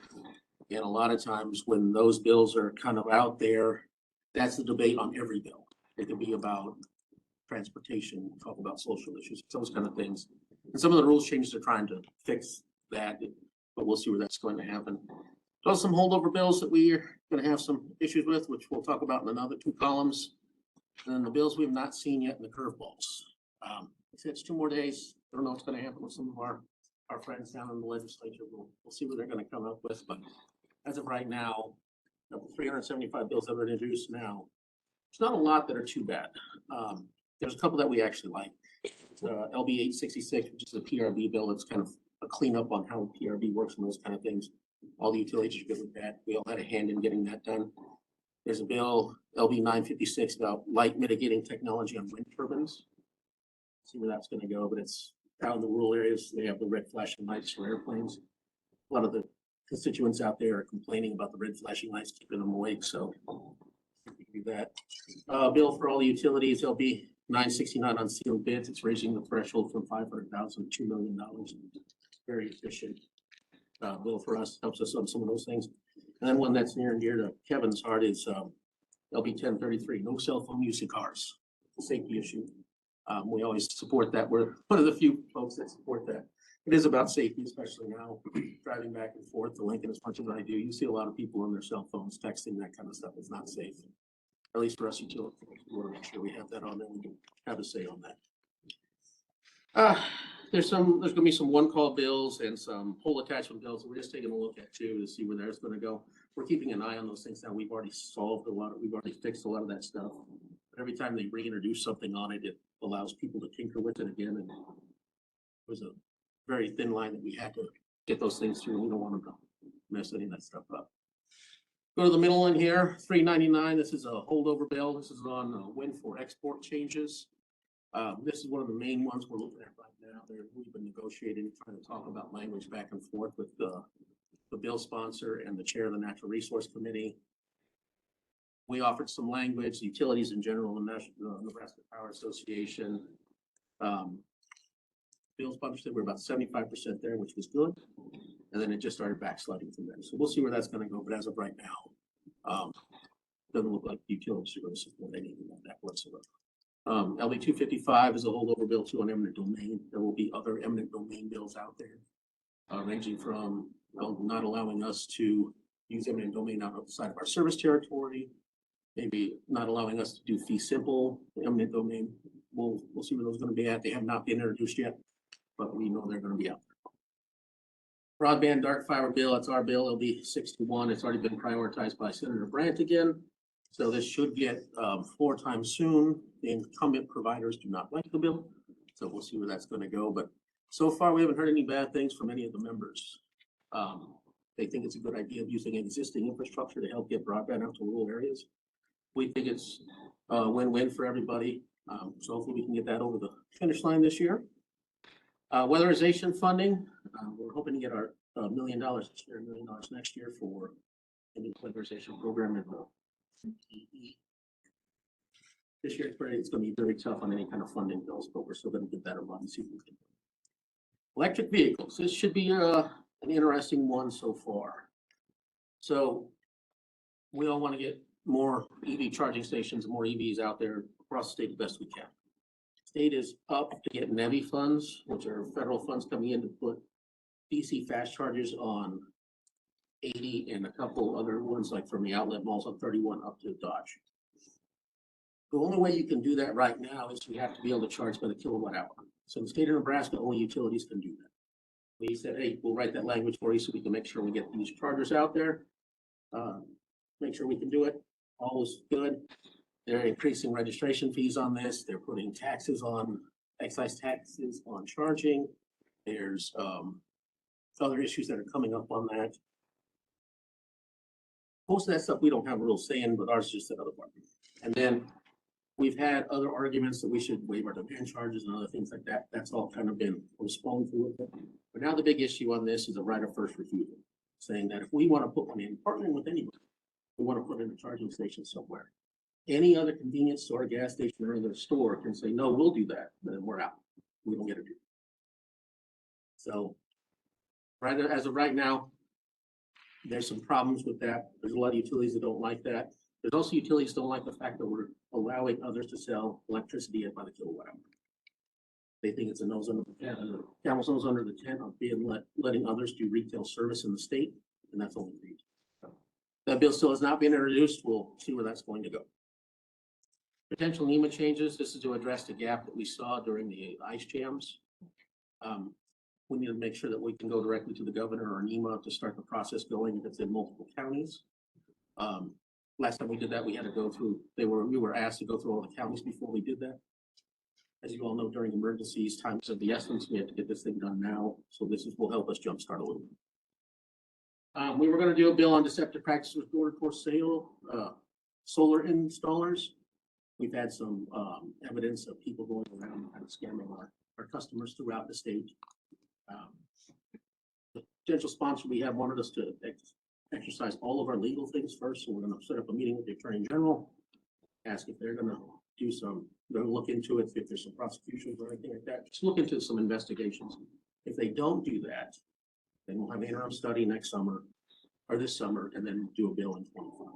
Speaker 13: And a lot of times when those bills are kind of out there, that's the debate on every bill. It could be about transportation, talk about social issues, those kind of things. And some of the rules changes are trying to fix that, but we'll see where that's going to happen. So some holdover bills that we are going to have some issues with, which we'll talk about in another 2 columns. And then the bills we have not seen yet in the curveballs. It's 2 more days. I don't know what's going to happen with some of our friends down in the legislature. We'll see what they're going to come up with. But as of right now, the 375 bills that are introduced now, there's not a lot that are too bad. There's a couple that we actually like. LB 866, which is a PRB bill. It's kind of a cleanup on how PRB works and those kind of things. All the utilities are good with that. We all had a hand in getting that done. There's a bill, LB 956, about light mitigating technology on wind turbines. See where that's going to go, but it's out in the rural areas. They have the red flashing lights for airplanes. A lot of the constituents out there are complaining about the red flashing lights keeping them awake, so do that. Bill for all the utilities, LB 969 on sealed bids. It's raising the threshold from $500,000 to $2 million. Very efficient bill for us, helps us on some of those things. And then one that's near and dear to Kevin's heart is LB 1033, no cell phone use in cars. Safety issue. We always support that. We're one of the few folks that support that. It is about safety, especially now driving back and forth to Lincoln as much as I do. You see a lot of people on their cell phones texting, that kind of stuff is not safe. At least for us utilities, we want to make sure we have that on there. We can have a say on that. There's going to be some one-call bills and some pole attachment bills that we're just taking a look at too to see where that's going to go. We're keeping an eye on those things now. We've already solved we've already fixed a lot of that stuff. But every time they reintroduce something on it, it allows people to tinker with it again. And it was a very thin line that we had to get those things through. We don't want to mess any of that stuff up. Go to the middle one here, 399. This is a holdover bill. This is on wind for export changes. This is one of the main ones we're looking at right now. We've been negotiating, trying to talk about language back and forth with the bill sponsor and the chair of the Natural Resource Committee. We offered some language, utilities in general, the Nebraska Power Association. Bill sponsor said we're about 75% there, which was good. And then it just started backsliding from there. So we'll see where that's going to go. But as of right now, doesn't look like the utilities are going to support anything like that whatsoever. LB 255 is a holdover bill too on eminent domain. There will be other eminent domain bills out there, ranging from not allowing us to use eminent domain outside of our service territory, maybe not allowing us to do fee simple eminent domain. We'll see where those are going to be at. They have not been introduced yet, but we know they're going to be out there. Broadband dark fiber bill, it's our bill, it'll be 61. It's already been prioritized by Senator Brandt again. So this should get floor time soon. The incumbent providers do not like the bill. So we'll see where that's going to go. But so far, we haven't heard any bad things from any of the members. They think it's a good idea of using existing infrastructure to help get broadband out to rural areas. We think it's a win-win for everybody. So hopefully we can get that over the finish line this year. Weatherization funding, we're hoping to get our $1 million this year, $1 million next year for a new weatherization program in the this year. It's going to be very tough on any kind of funding bills, but we're still going to give that a run and see what we can do. Electric vehicles, this should be an interesting one so far. So we all want to get more EV charging stations, more EVs out there across the state the best we can. State is up to get NEVI funds, which are federal funds coming in to put DC fast chargers on 80 and a couple other ones like from the outlet malls on 31 up to Dodge. The only way you can do that right now is you have to be able to charge by the kilowatt hour. So in the state of Nebraska, only utilities can do that. We said, hey, we'll write that language for you so we can make sure we get these chargers out there. Make sure we can do it. All is good. They're increasing registration fees on this. They're putting taxes on, excise taxes on charging. There's other issues that are coming up on that. Most of that stuff we don't have a real say in, but ours is just another part. And then we've had other arguments that we should waive our demand charges and other things like that. That's all kind of been postponed for a little bit. But now the big issue on this is a right of first refusal, saying that if we want to put one in, partnering with anybody, we want to put in a charging station somewhere. Any other convenience store, gas station, or other store can say, no, we'll do that, then we're out. We don't get to do it. So right as of right now, there's some problems with that. There's a lot of utilities that don't like that. There's also utilities that don't like the fact that we're allowing others to sell electricity by the kilowatt hour. They think it's a nose under the tent, camel's nose under the tent of being letting others do retail service in the state, and that's only greed. That bill still has not been introduced. We'll see where that's going to go. Potential NEMA changes. This is to address the gap that we saw during the ice jams. We need to make sure that we can go directly to the governor or NEMA to start the process going if it's in multiple counties. Last time we did that, we had to go through, we were asked to go through all the counties before we did that. As you all know, during emergencies, time is of the essence. We have to get this thing done now. So will help us jumpstart a little bit. We were going to do a bill on deceptive practices with door for sale, solar installers. We've had some evidence of people going around kind of scamming our customers throughout the state. The potential sponsor we have wanted us to exercise all of our legal things first. So we're going to set up a meeting with the Attorney General, ask if they're going to they're going to look into it, if there's some prosecutions or anything like that. Just look into some investigations. If they don't do that, then we'll have an interim study next summer or this summer, and then do a bill in 25.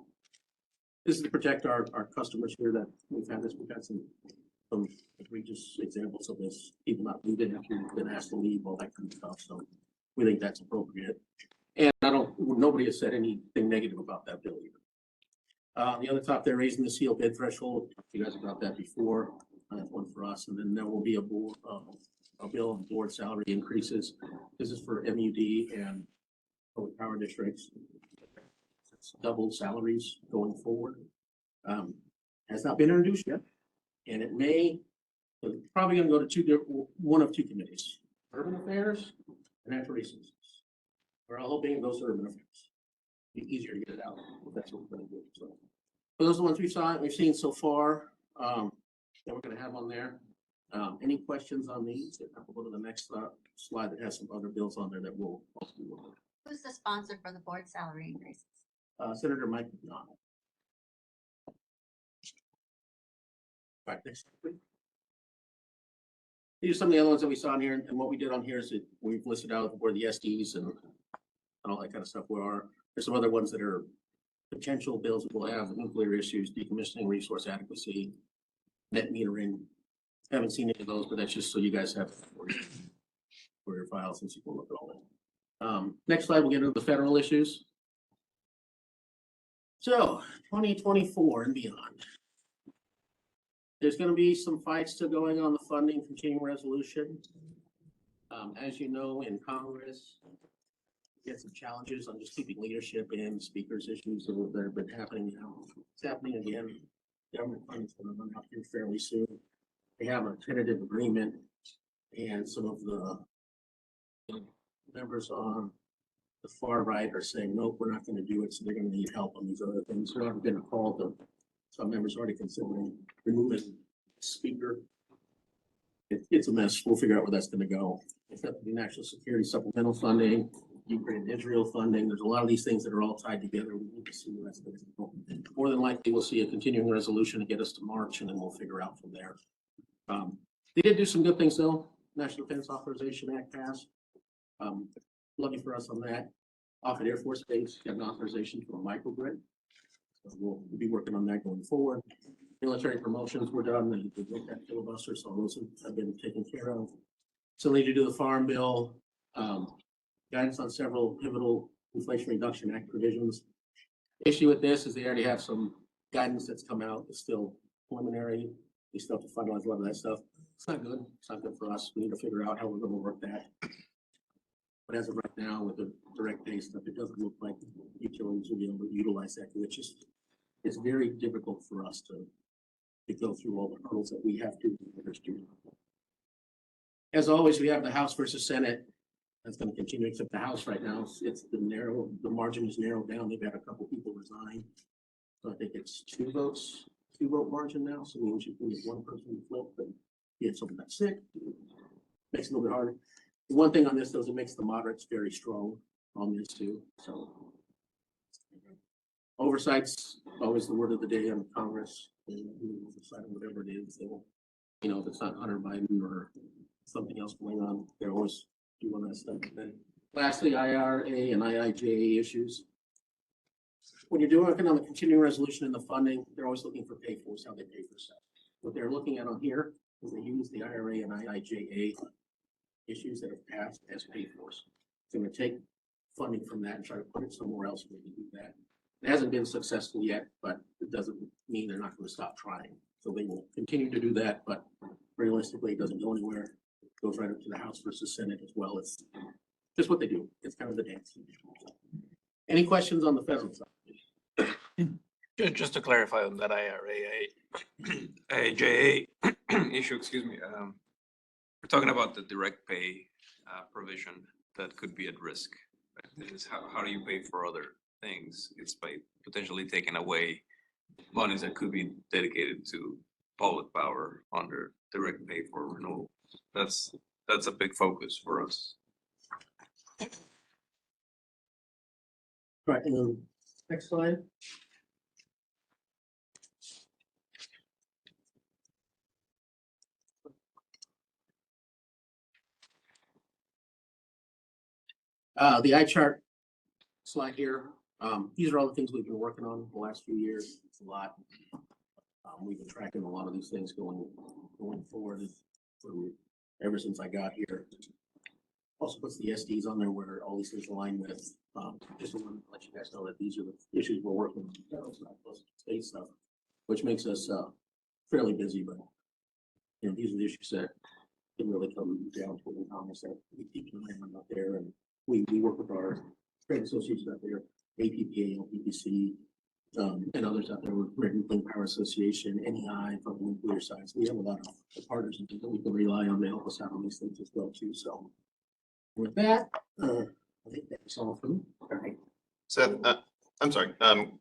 Speaker 13: This is to protect our customers here that we've had some egregious examples of this, people not leaving after you've been asked to leave, all that kind of stuff. So we think that's appropriate. And nobody has said anything negative about that bill either. The other top, they're raising the seal bid threshold. You guys about that before. That's one for us. And then there will be a bill on board salary increases. This is for MUD and public power districts. It's double salaries going forward. Has not been introduced yet. And it may, it's probably going to go to one of two committees, Urban Affairs and Natural Resources. We're all hoping it goes to Urban Affairs. Be easier to get it out if that's what we're going to do. So those are the ones we've seen so far that we're going to have on there. Any questions on these? We'll go to the next slide that has some other bills on there that we'll also do.
Speaker 14: Who's the sponsor for the board salary increases?
Speaker 13: Senator Mike McDonald. Right, next slide, please. These are some of the other ones that we saw in here, and what we did on here is that we've listed out where the SDs and all that kind of stuff were. There's some other ones that are potential bills that will have nuclear issues, decommissioning, resource adequacy, net metering. Haven't seen any of those, but that's just so you guys have for your files since you can look at all that. Next slide, we'll get into the federal issues. So 2024 and beyond. There's going to be some fights still going on the funding continuing resolution. As you know, in Congress, we had some challenges on just keeping leadership in speakers issues that have been happening now. It's happening again. Government funding is going to run out here fairly soon. They have a tentative agreement, and some of the members on the far right are saying, nope, we're not going to do it. So they're going to need help on these other things. They're not going to call them. Some members are already considering removing speaker. It's a mess. We'll figure out where that's gonna go. It's got the national security supplemental funding, Ukraine and Israel funding. There's a lot of these things that are all tied together. We need to see where that's gonna go. More than likely, we'll see a continuing resolution to get us to March, and then we'll figure out from there. They did do some good things though. National Defense Authorization Act passed. Lucky for us on that. Off at Air Force Base, got an authorization for a microgrid. So we'll be working on that going forward. Military promotions were done, and we looked at filibuster, so those have been taken care of. So need to do the Farm Bill, guidance on several pivotal Inflation Reduction Act provisions. Issue with this is they already have some guidance that's come out, it's still preliminary. They still have to finalize a lot of that stuff. It's not good. It's not good for us. We need to figure out how we're gonna work that. But as of right now, with the direct pay stuff, it doesn't look like utilities will be able to utilize that, which is, it's very difficult for us to go through all the hurdles that we have to. As always, we have the House versus Senate. That's gonna continue, except the House right now, it's the margin is narrowed down. They've had a couple people resign. So I think it's 2-vote margin now, so we usually have one person flip, but he had someone that's sick. Makes it a little bit harder. The one thing on this though is it makes the moderates very strong on this too, so. Oversight's always the word of the day on Congress, and we'll decide on whatever it is, they will, you know, if it's not Hunter Biden or something else going on, they're always doing that stuff. And then lastly, IRA and IIJA issues. When you're working on the continuing resolution and the funding, they're always looking for pay for, how they pay for stuff. What they're looking at on here is they use the IRA and IIJA issues that have passed as pay for. So we're gonna take funding from that and try to put it somewhere else where we can do that. It hasn't been successful yet, but it doesn't mean they're not gonna stop trying. So they will continue to do that, but realistically, it doesn't go anywhere. It goes right up to the House versus Senate as well. It's just what they do. It's kind of the dance. Any questions on the federal side?
Speaker 3: Just to clarify on that IRA issue, excuse me, we're talking about the direct pay provision that could be at risk. Right? This is how do you pay for other things? It's by potentially taking away monies that could be dedicated to public power under direct pay for renewable. That's a big focus for us.
Speaker 13: Right, next slide. The eye chart slide here, these are all the things we've been working on the last few years. It's a lot. We've been tracking a lot of these things going forward ever since I got here. Also puts the SDs on there where all these things align with. Just want to let you guys know that these are the issues we're working on. It's not state stuff, which makes us fairly busy, but you know, these are the issues that can really come down to the Congress that we keep an eye on out there, and we work with our trade associations out there, APPA, LPPC, and others out there with American Clean Power Association, NEI from the nuclear side. So we have a lot of partners and people we can rely on to help us out on these things as well too. So with that, I think that's all for me. All right.
Speaker 2: Seth, I'm sorry,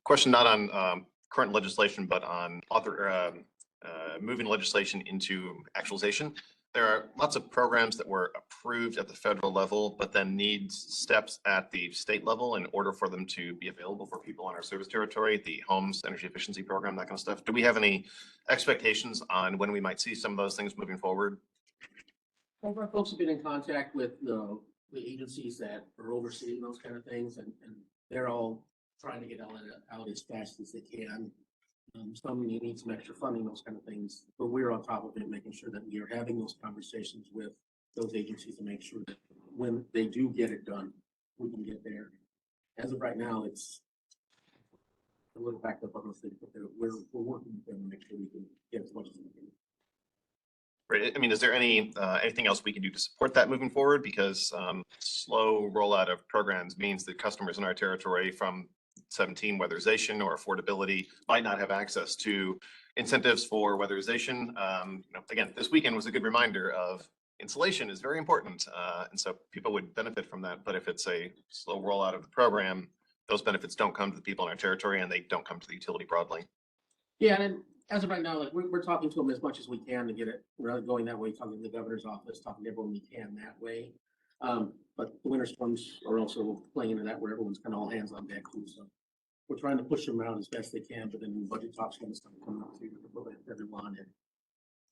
Speaker 2: question not on current legislation, but on moving legislation into actualization. There are lots of programs that were approved at the federal level, but then needs steps at the state level in order for them to be available for people on our service territory, the Homes Energy Efficiency Program, that kind of stuff. Do we have any expectations on when we might see some of those things moving forward?
Speaker 13: Some of our folks have been in contact with the agencies that are overseeing those kind of things, and they're all trying to get out as fast as they can. Some need some extra funding, those kind of things, but we're on top of it, making sure that we are having those conversations with those agencies to make sure that when they do get it done, we can get there. As of right now, it's a little backed up on those things, but we're working with them to make sure we can get as much as we can.
Speaker 2: Right. I mean, is there anything else we can do to support that moving forward? Because slow rollout of programs means that customers in our territory from 17 weatherization or affordability might not have access to incentives for weatherization. Again, this weekend was a good reminder of insulation is very important. And so people would benefit from that. But if it's a slow rollout of the program, those benefits don't come to the people in our territory and they don't come to the utility broadly.
Speaker 13: Yeah, and as of right now, like, we're talking to them as much as we can to get it, we're going that way, talking to the governor's office, talking to everyone we can that way. But the winter storms are also playing into that, where everyone's kind of all hands on deck too, so. We're trying to push them around as best they can, but then budget talks kind of start coming up too, with everyone. And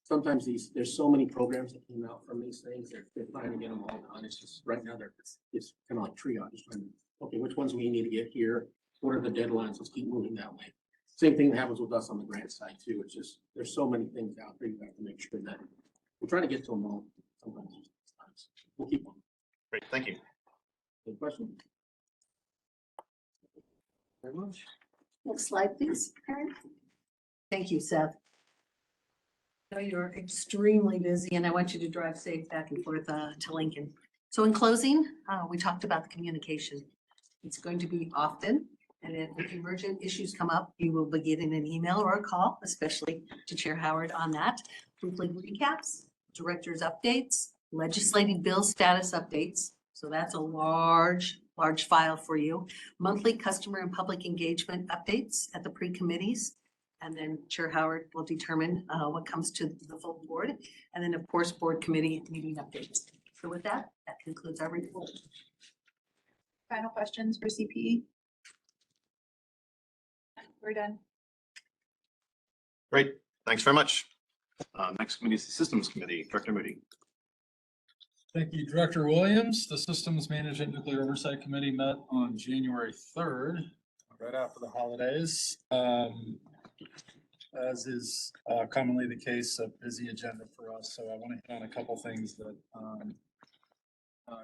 Speaker 13: sometimes there's so many programs that came out from these things, they're trying to get them all done. It's just, right now, it's kind of like triage, just trying to, okay, which ones we need to get here? What are the deadlines? Let's keep moving that way. Same thing that happens with us on the grant side too. It's just, there's so many things out there. You have to make sure that we're trying to get to them all. Sometimes we'll keep on.
Speaker 2: Great, thank you.
Speaker 13: Good question. Very much.
Speaker 6: Next slide, please, Karen. Thank you, Seth. I know you're extremely busy and I want you to drive safe back and forth to Lincoln. So in closing, we talked about the communication. It's going to be often, and if emergent issues come up, you will be getting an email or a call, especially to Chair Howard on that. Weekly recaps, director's updates, legislative bill status updates. So that's a large file for you. Monthly customer and public engagement updates at the pre-committees. And then Chair Howard will determine what comes to the full board. And then of course, board committee meeting updates. So with that, that concludes our report.
Speaker 12: Final questions for CPE? We're done.
Speaker 2: Great, thanks very much. Next committee is the Systems Committee, Director Moody.
Speaker 11: Thank you, Director Williams. The Systems Management Nuclear Oversight Committee met on January 3rd, right after the holidays. As is commonly the case, a busy agenda for us. So I want to hit on a couple things that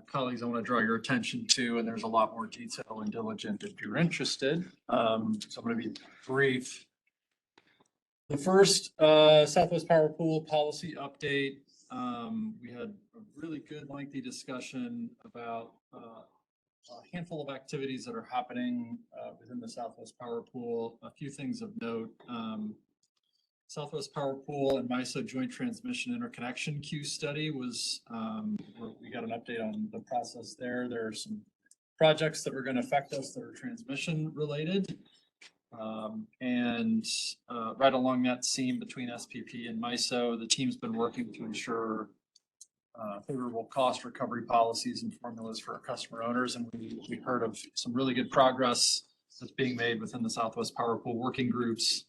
Speaker 11: colleagues I want to draw your attention to, and there's a lot more detail and diligent if you're interested. So I'm going to be brief. The first Southwest Power Pool policy update. We had a really good lengthy discussion about a handful of activities that are happening within the Southwest Power Pool. A few things of note. Southwest Power Pool and MISO Joint Transmission Interconnection Queue Study was, we got an update on the process there. There are some projects that are going to affect us that are transmission related. And right along that seam between SPP and MISO, the team's been working to ensure favorable cost recovery policies and formulas for our customer owners. And we heard of some really good progress that's being made within the Southwest Power Pool working groups.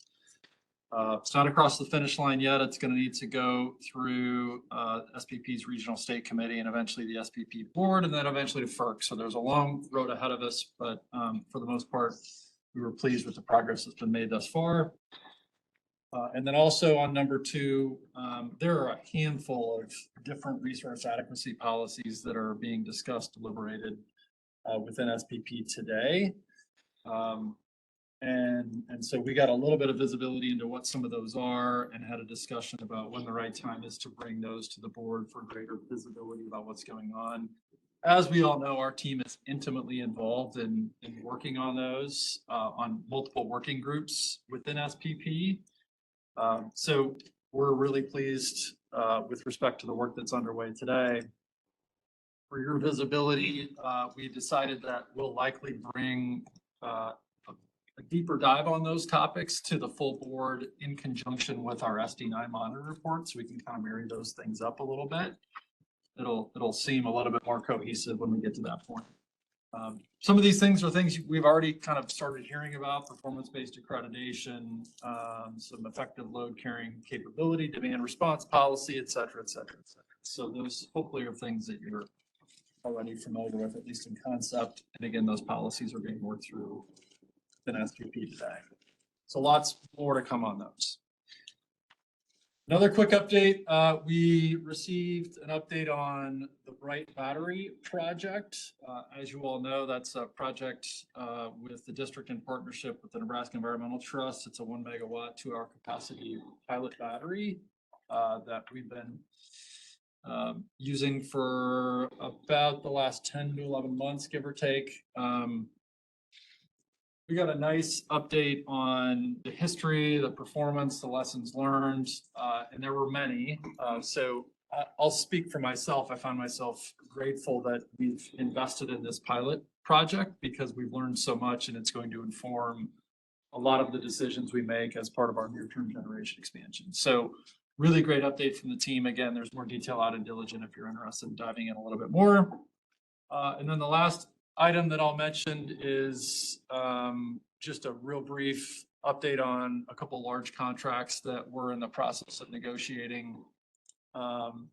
Speaker 11: It's not across the finish line yet. It's going to need to go through SPP's Regional State Committee and eventually the SPP board and then eventually to FERC. So there's a long road ahead of us, but for the most part, we were pleased with the progress that's been made thus far. And then also on number 2, there are a handful of different resource adequacy policies that are being discussed, deliberated within SPP today. And so we got a little bit of visibility into what some of those are and had a discussion about when the right time is to bring those to the board for greater visibility about what's going on. As we all know, our team is intimately involved in working on those on multiple working groups within SPP. So we're really pleased with respect to the work that's underway today. For your visibility, we decided that we'll likely bring a deeper dive on those topics to the full board in conjunction with our SD9 monitor report, so we can kind of marry those things up a little bit. It'll seem a little bit more cohesive when we get to that point. Some of these things are things we've already kind of started hearing about: performance-based accreditation, some effective load carrying capability, demand response policy, et cetera, et cetera, et cetera. So those hopefully are things that you're already familiar with, at least in concept. And again, those policies are being worked through in SPP today. So lots more to come on those. Another quick update, we received an update on the Bright Battery project. As you all know, that's a project with the district in partnership with the Nebraska Environmental Trust. It's a 1 megawatt, 2-hour capacity pilot battery that we've been using for about the last 10 to 11 months, give or take. We got a nice update on the history, the performance, the lessons learned, and there were many. So I'll speak for myself. I found myself grateful that we've invested in this pilot project because we've learned so much and it's going to inform a lot of the decisions we make as part of our near-term generation expansion. So really great update from the team. Again, there's more detail out in Diligent if you're interested in diving in a little bit more. And then the last item that I'll mention is just a real brief update on a couple large contracts that we're in the process of negotiating. Again,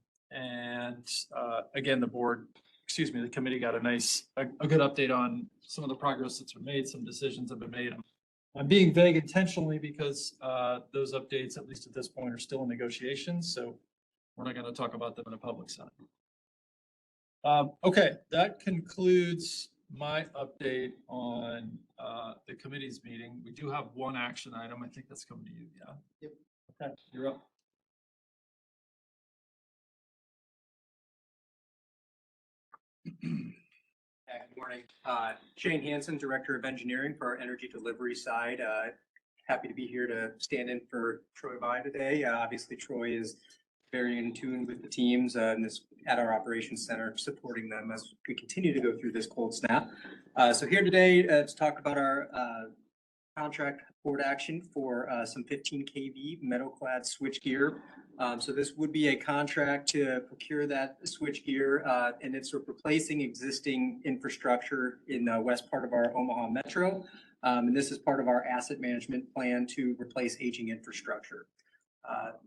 Speaker 11: the committee got a good update on some of the progress that's been made, some decisions have been made. I'm being vague intentionally because those updates, at least at this point, are still in negotiations, so we're not going to talk about them in a public setting. Okay, that concludes my update on the committee's meeting. We do have one action item. I think that's coming to you, yeah? Yep. Okay, you're up.
Speaker 15: Good morning. Shane Hansen, Director of Engineering for our energy delivery side. Happy to be here to stand in for Troy By today. Obviously, Troy is very in tune with the teams at our operations center, supporting them as we continue to go through this cold snap. So here today to talk about our contract board action for some 15 kV metal-clad switchgear. So this would be a contract to procure that switchgear, and it's replacing existing infrastructure in the west part of our Omaha metro. And this is part of our asset management plan to replace aging infrastructure.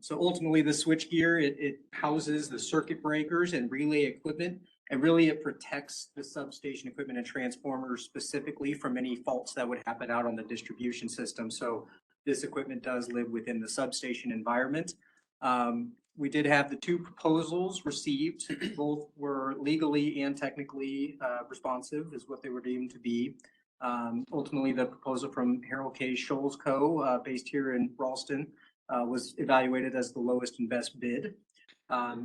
Speaker 15: So ultimately, the switchgear, it houses the circuit breakers and relay equipment, and really it protects the substation equipment and transformers specifically from any faults that would happen out on the distribution system. So this equipment does live within the substation environment. We did have the two proposals received. Both were legally and technically responsive, is what they were deemed to be. Ultimately, the proposal from Harold K. Scholes Co., based here in Ralston, was evaluated as the lowest and best bid.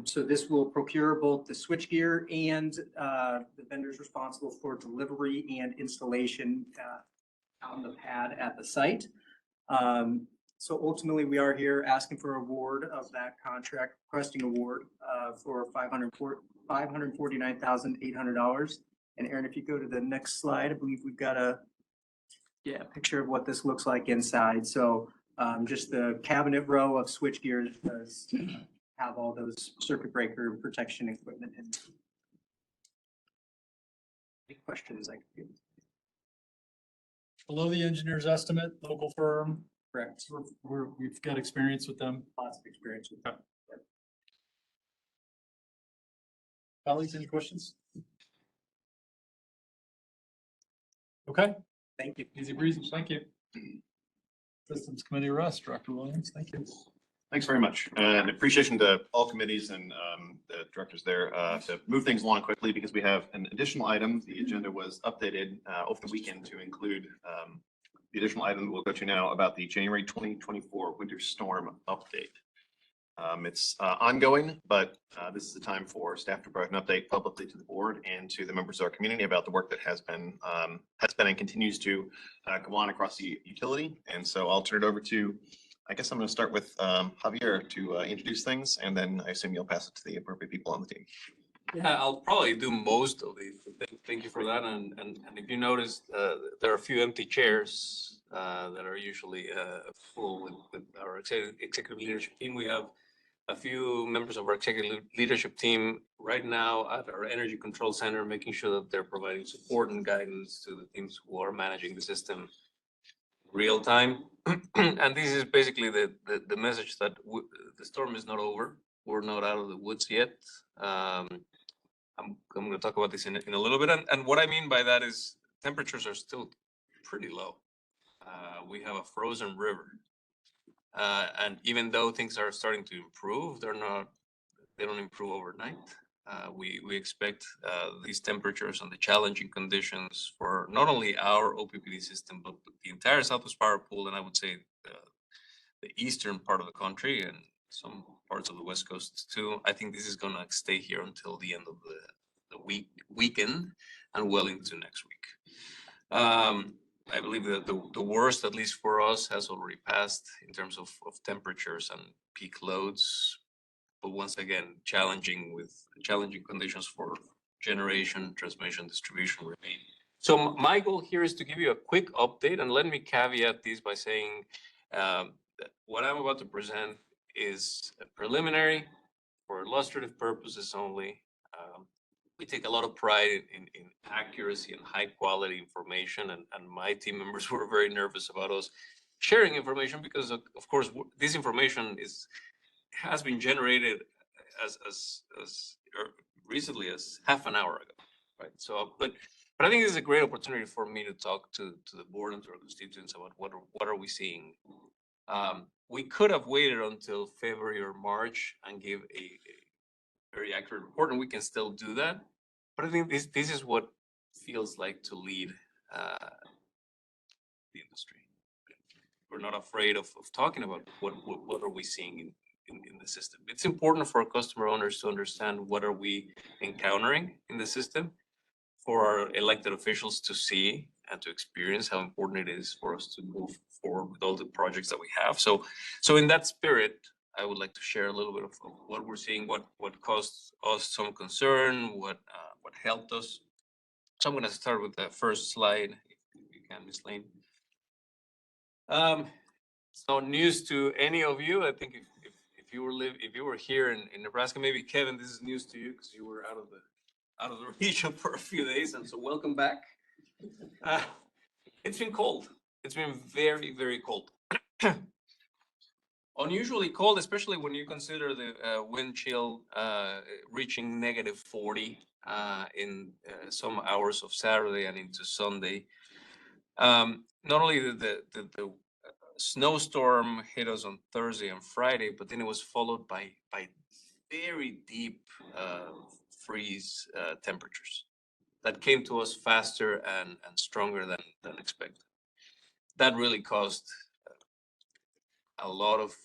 Speaker 15: So this will procure both the switchgear and the vendors responsible for delivery and installation on the pad at the site. So ultimately, we are here asking for award of that contract, requesting award for $549,800. And Aaron, if you go to the next slide, I believe we've got a picture of what this looks like inside. So just the cabinet row of switchgear does have all those circuit breaker protection equipment in. Any questions I could give?
Speaker 11: Below the engineer's estimate, local firm.
Speaker 15: Correct.
Speaker 11: We've got experience with them.
Speaker 15: Lots of experience with them. Yep.
Speaker 11: Colleagues, any questions? Okay.
Speaker 15: Thank you.
Speaker 11: Easy breezy. Thank you. Systems Committee Russ, Director Williams. Thank you.
Speaker 2: Thanks very much. And appreciation to all committees and the directors there to move things along quickly because we have an additional item. The agenda was updated over the weekend to include the additional item we'll go to now about the January 2024 winter storm update. It's ongoing, but this is the time for staff to provide an update publicly to the board and to the members of our community about the work that has been and continues to go on across the utility. And so I'll turn it over to, I guess I'm going to start with Javier to introduce things, and then I assume you'll pass it to the appropriate people on the team.
Speaker 3: Yeah, I'll probably do most of these. Thank you for that. And if you notice, there are a few empty chairs that are usually full with our executive leadership team. We have a few members of our executive leadership team right now at our Energy Control Center, making sure that they're providing support and guidance to the teams who are managing the system real time. And this is basically the message that the storm is not over. We're not out of the woods yet. I'm going to talk about this in a little bit. And what I mean by that is temperatures are still pretty low. We have a frozen river. And even though things are starting to improve, they don't improve overnight. We expect these temperatures and the challenging conditions for not only our OPPD system, but the entire Southwest Power Pool, and I would say the eastern part of the country and some parts of the West Coast too. I think this is going to stay here until the end of the weekend and well into next week. I believe that the worst, at least for us, has already passed in terms of temperatures and peak loads. But once again, challenging conditions for generation, transmission, distribution remain. So my goal here is to give you a quick update, and let me caveat this by saying that what I'm about to present is preliminary for illustrative purposes only. We take a lot of pride in accuracy and high quality information, and my team members were very nervous about us sharing information because of course this information has been generated as recently as half an hour ago, right? So, but I think this is a great opportunity for me to talk to the board and to our constituents about what are we seeing. We could have waited until February or March and give a very accurate report, and we can still do that. But I think this is what feels like to lead the industry. We're not afraid of talking about what are we seeing in the system. It's important for our customer owners to understand what are we encountering in the system, for our elected officials to see and to experience how important it is for us to move forward with all the projects that we have. So in that spirit, I would like to share a little bit of what we're seeing, what caused us some concern, what helped us. So I'm going to start with the first slide, if you can, Ms. Lane. It's not news to any of you. I think if you were here in Nebraska, maybe Kevin, this is news to you because you were out of the region for a few days, and so welcome back. It's been cold. It's been very, very cold. Unusually cold, especially when you consider the wind chill reaching -40 in some hours of Saturday and into Sunday. Not only did the snowstorm hit us on Thursday and Friday, but then it was followed by very deep freeze temperatures that came to us faster and stronger than expected. That really caused a lot of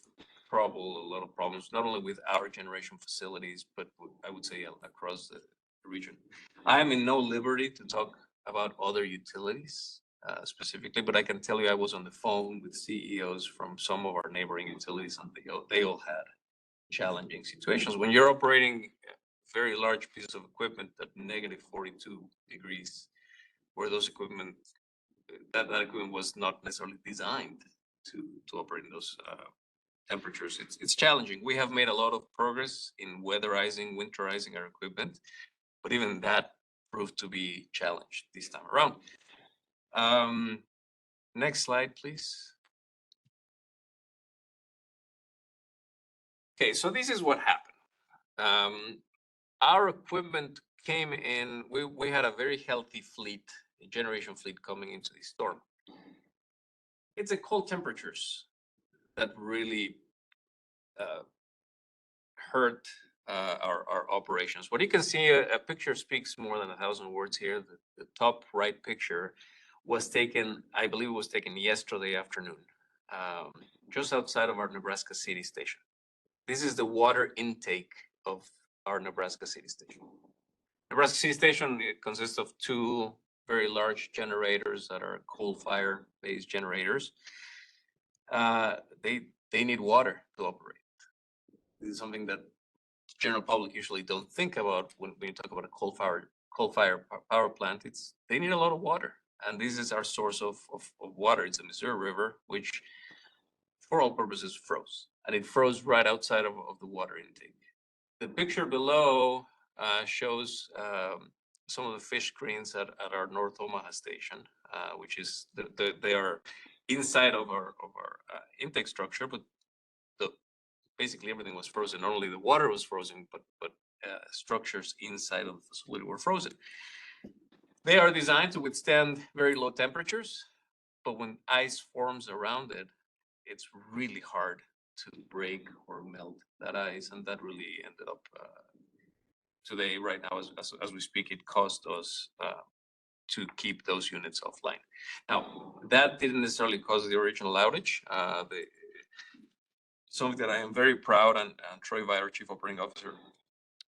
Speaker 3: problems, not only with our generation facilities, but I would say across the region. I am in no liberty to talk about other utilities specifically, but I can tell you I was on the phone with CEOs from some of our neighboring utilities, and they all had challenging situations. When you're operating very large pieces of equipment at -42 degrees, where that equipment was not necessarily designed to operate in those temperatures, it's challenging. We have made a lot of progress in weatherizing, winterizing our equipment, but even that proved to be challenged this time around. Next slide, please. Okay, so this is what happened. Our equipment came in, we had a very healthy fleet, a generation fleet coming into the storm. It's the cold temperatures that really hurt our operations. What you can see, a picture speaks more than 1,000 words here. The top right picture was taken, I believe it was taken yesterday afternoon, just outside of our Nebraska City station. This is the water intake of our Nebraska City station. Nebraska City station, it consists of two very large generators that are coal-fire-based generators. They need water to operate. This is something that the general public usually don't think about when you talk about a coal-fire power plant. They need a lot of water, and this is our source of water. It's the Missouri River, which for all purposes froze, and it froze right outside of the water intake. The picture below shows some of the fish screens at our North Omaha station, which is they are inside of our intake structure, but basically everything was frozen. Not only the water was frozen, but structures inside of the facility were frozen. They are designed to withstand very low temperatures, but when ice forms around it, it's really hard to break or melt that ice, and that really ended up today, right now, as we speak, it cost us to keep those units offline. Now, that didn't necessarily cause the original outage. Something that I am very proud, and Troy Vite, our Chief Operating Officer,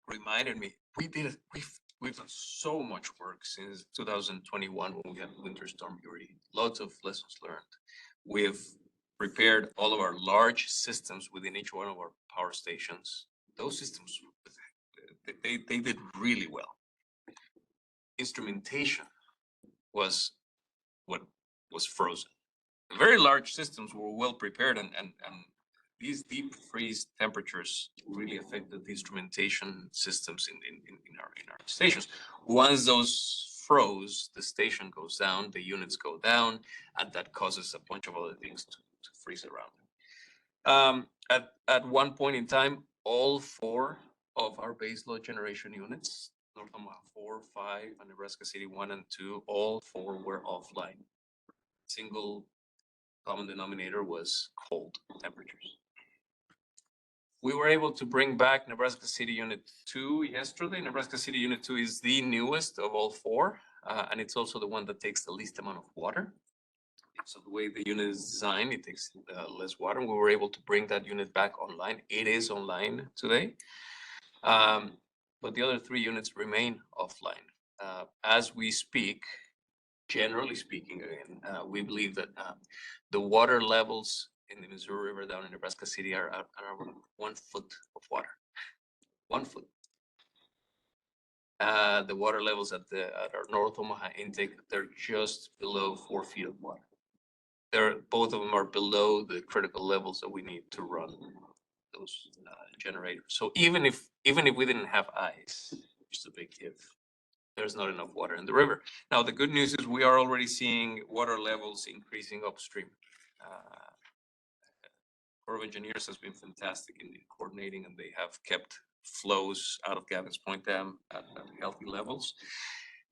Speaker 3: reminded me, we've done so much work since 2021 when we had Winter Storm Uri. Lots of lessons learned. We've prepared all of our large systems within each one of our power stations. Those systems, they did really well. Instrumentation was what was frozen. The very large systems were well prepared, and these deep freeze temperatures really affected the instrumentation systems in our stations. Once those froze, the station goes down, the units go down, and that causes a bunch of other things to freeze around them. At one point in time, all 4 of our baseload generation units, North Omaha 4, 5, and Nebraska City 1 and 2, all 4 were offline. Single common denominator was cold temperatures. We were able to bring back Nebraska City Unit 2 yesterday. Nebraska City Unit 2 is the newest of all 4, and it's also the one that takes the least amount of water. So the way the unit is designed, it takes less water. We were able to bring that unit back online. It is online today. But the other 3 units remain offline. As we speak, generally speaking, again, we believe that the water levels in the Missouri River down in Nebraska City are around 1 foot of water. 1 foot. The water levels at our North Omaha intake, they're just below 4 feet of water. Both of them are below the critical levels that we need to run those generators. So even if we didn't have ice, which is a big if, there's not enough water in the river. Now, the good news is we are already seeing water levels increasing upstream. Corps of Engineers has been fantastic in coordinating, and they have kept flows out of Gavin's Point Dam at healthy levels.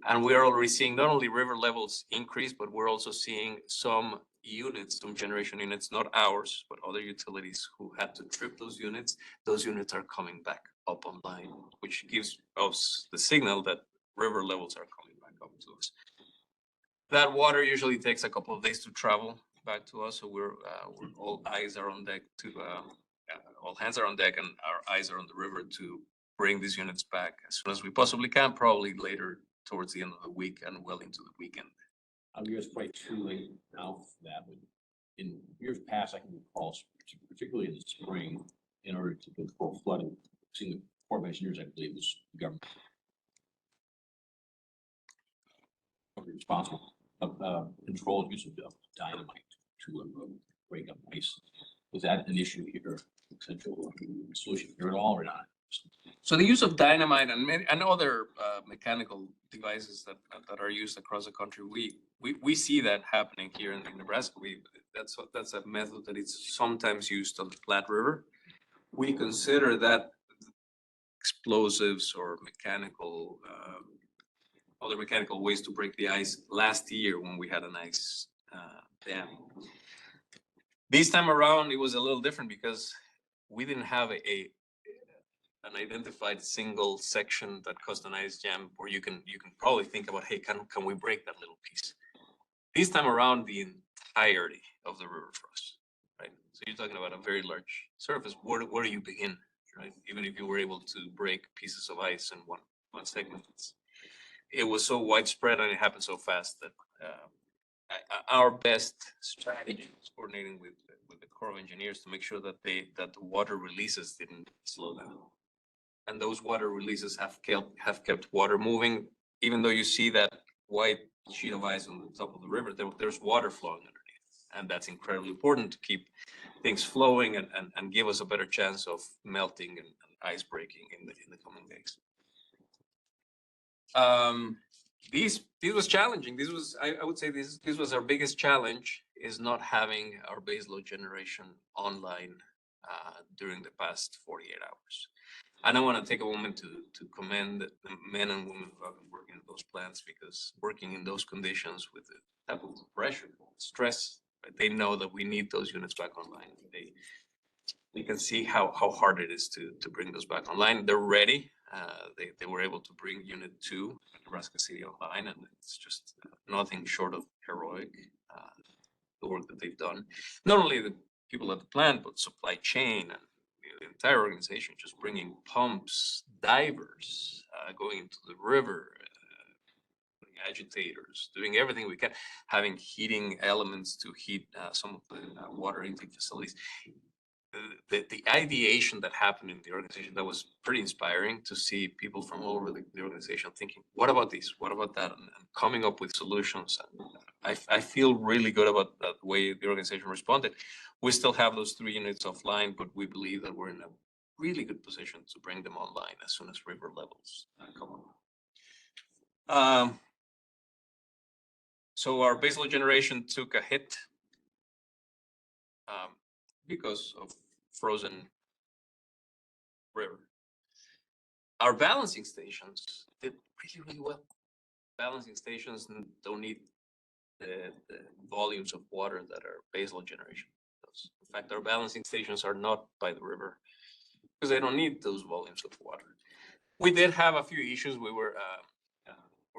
Speaker 3: And we are already seeing not only river levels increase, but we're also seeing some units, some generation units, not ours, but other utilities who had to trip those units. Those units are coming back up online, which gives us the signal that river levels are coming back up to us. That water usually takes a couple of days to travel back to us, so we're all eyes are on deck to all hands are on deck, and our eyes are on the river to bring these units back as soon as we possibly can, probably later towards the end of the week and well into the weekend.
Speaker 5: Years quite too late now for that, but in years past, I can recall, particularly in the spring, in order to control flooding, seeing the Corps of Engineers, I believe, was the government responsible of controlled use of dynamite to break up ice. Was that an issue here, central solution here at all, or not?
Speaker 3: So the use of dynamite and other mechanical devices that are used across the country, we see that happening here in Nebraska. That's a method that is sometimes used on the Platte River. We consider that explosives or mechanical other mechanical ways to break the ice last year when we had an ice dam. This time around, it was a little different because we didn't have an identified single section that caused an ice jam where you can probably think about, hey, can we break that little piece? This time around, the entirety of the river for us, right? So you're talking about a very large surface. Where do you begin, right? Even if you were able to break pieces of ice in one segment, it was so widespread and it happened so fast that our best strategy was coordinating with the Corps of Engineers to make sure that the water releases didn't slow down. And those water releases have kept water moving. Even though you see that white sheet of ice on the top of the river, there's water flowing underneath. And that's incredibly important to keep things flowing and give us a better chance of melting and ice breaking in the coming days. This was challenging. This was, I would say this was our biggest challenge, is not having our baseload generation online during the past 48 hours. And I want to take a moment to commend the men and women who have been working in those plants, because working in those conditions with the type of pressure, stress, right, they know that we need those units back online. They can see how hard it is to bring those back online. They're ready. They were able to bring Unit 2 at Nebraska City online, and it's just nothing short of heroic, the work that they've done. Not only the people at the plant, but supply chain and the entire organization, just bringing pumps, divers, going into the river, agitators, doing everything we can, having heating elements to heat some of the water intake facilities. the ideation that happened in the organization, that was pretty inspiring to see people from all over the organization thinking, what about this? What about that? And coming up with solutions. And I feel really good about the way the organization responded. We still have those 3 units offline, but we believe that we're in a really good position to bring them online as soon as river levels come on. So our baseload generation took a hit because of frozen river. Our balancing stations did really, really well. Balancing stations don't need the volumes of water that our baseload generation does. In fact, our balancing stations are not by the river because they don't need those volumes of water. We did have a few issues. We're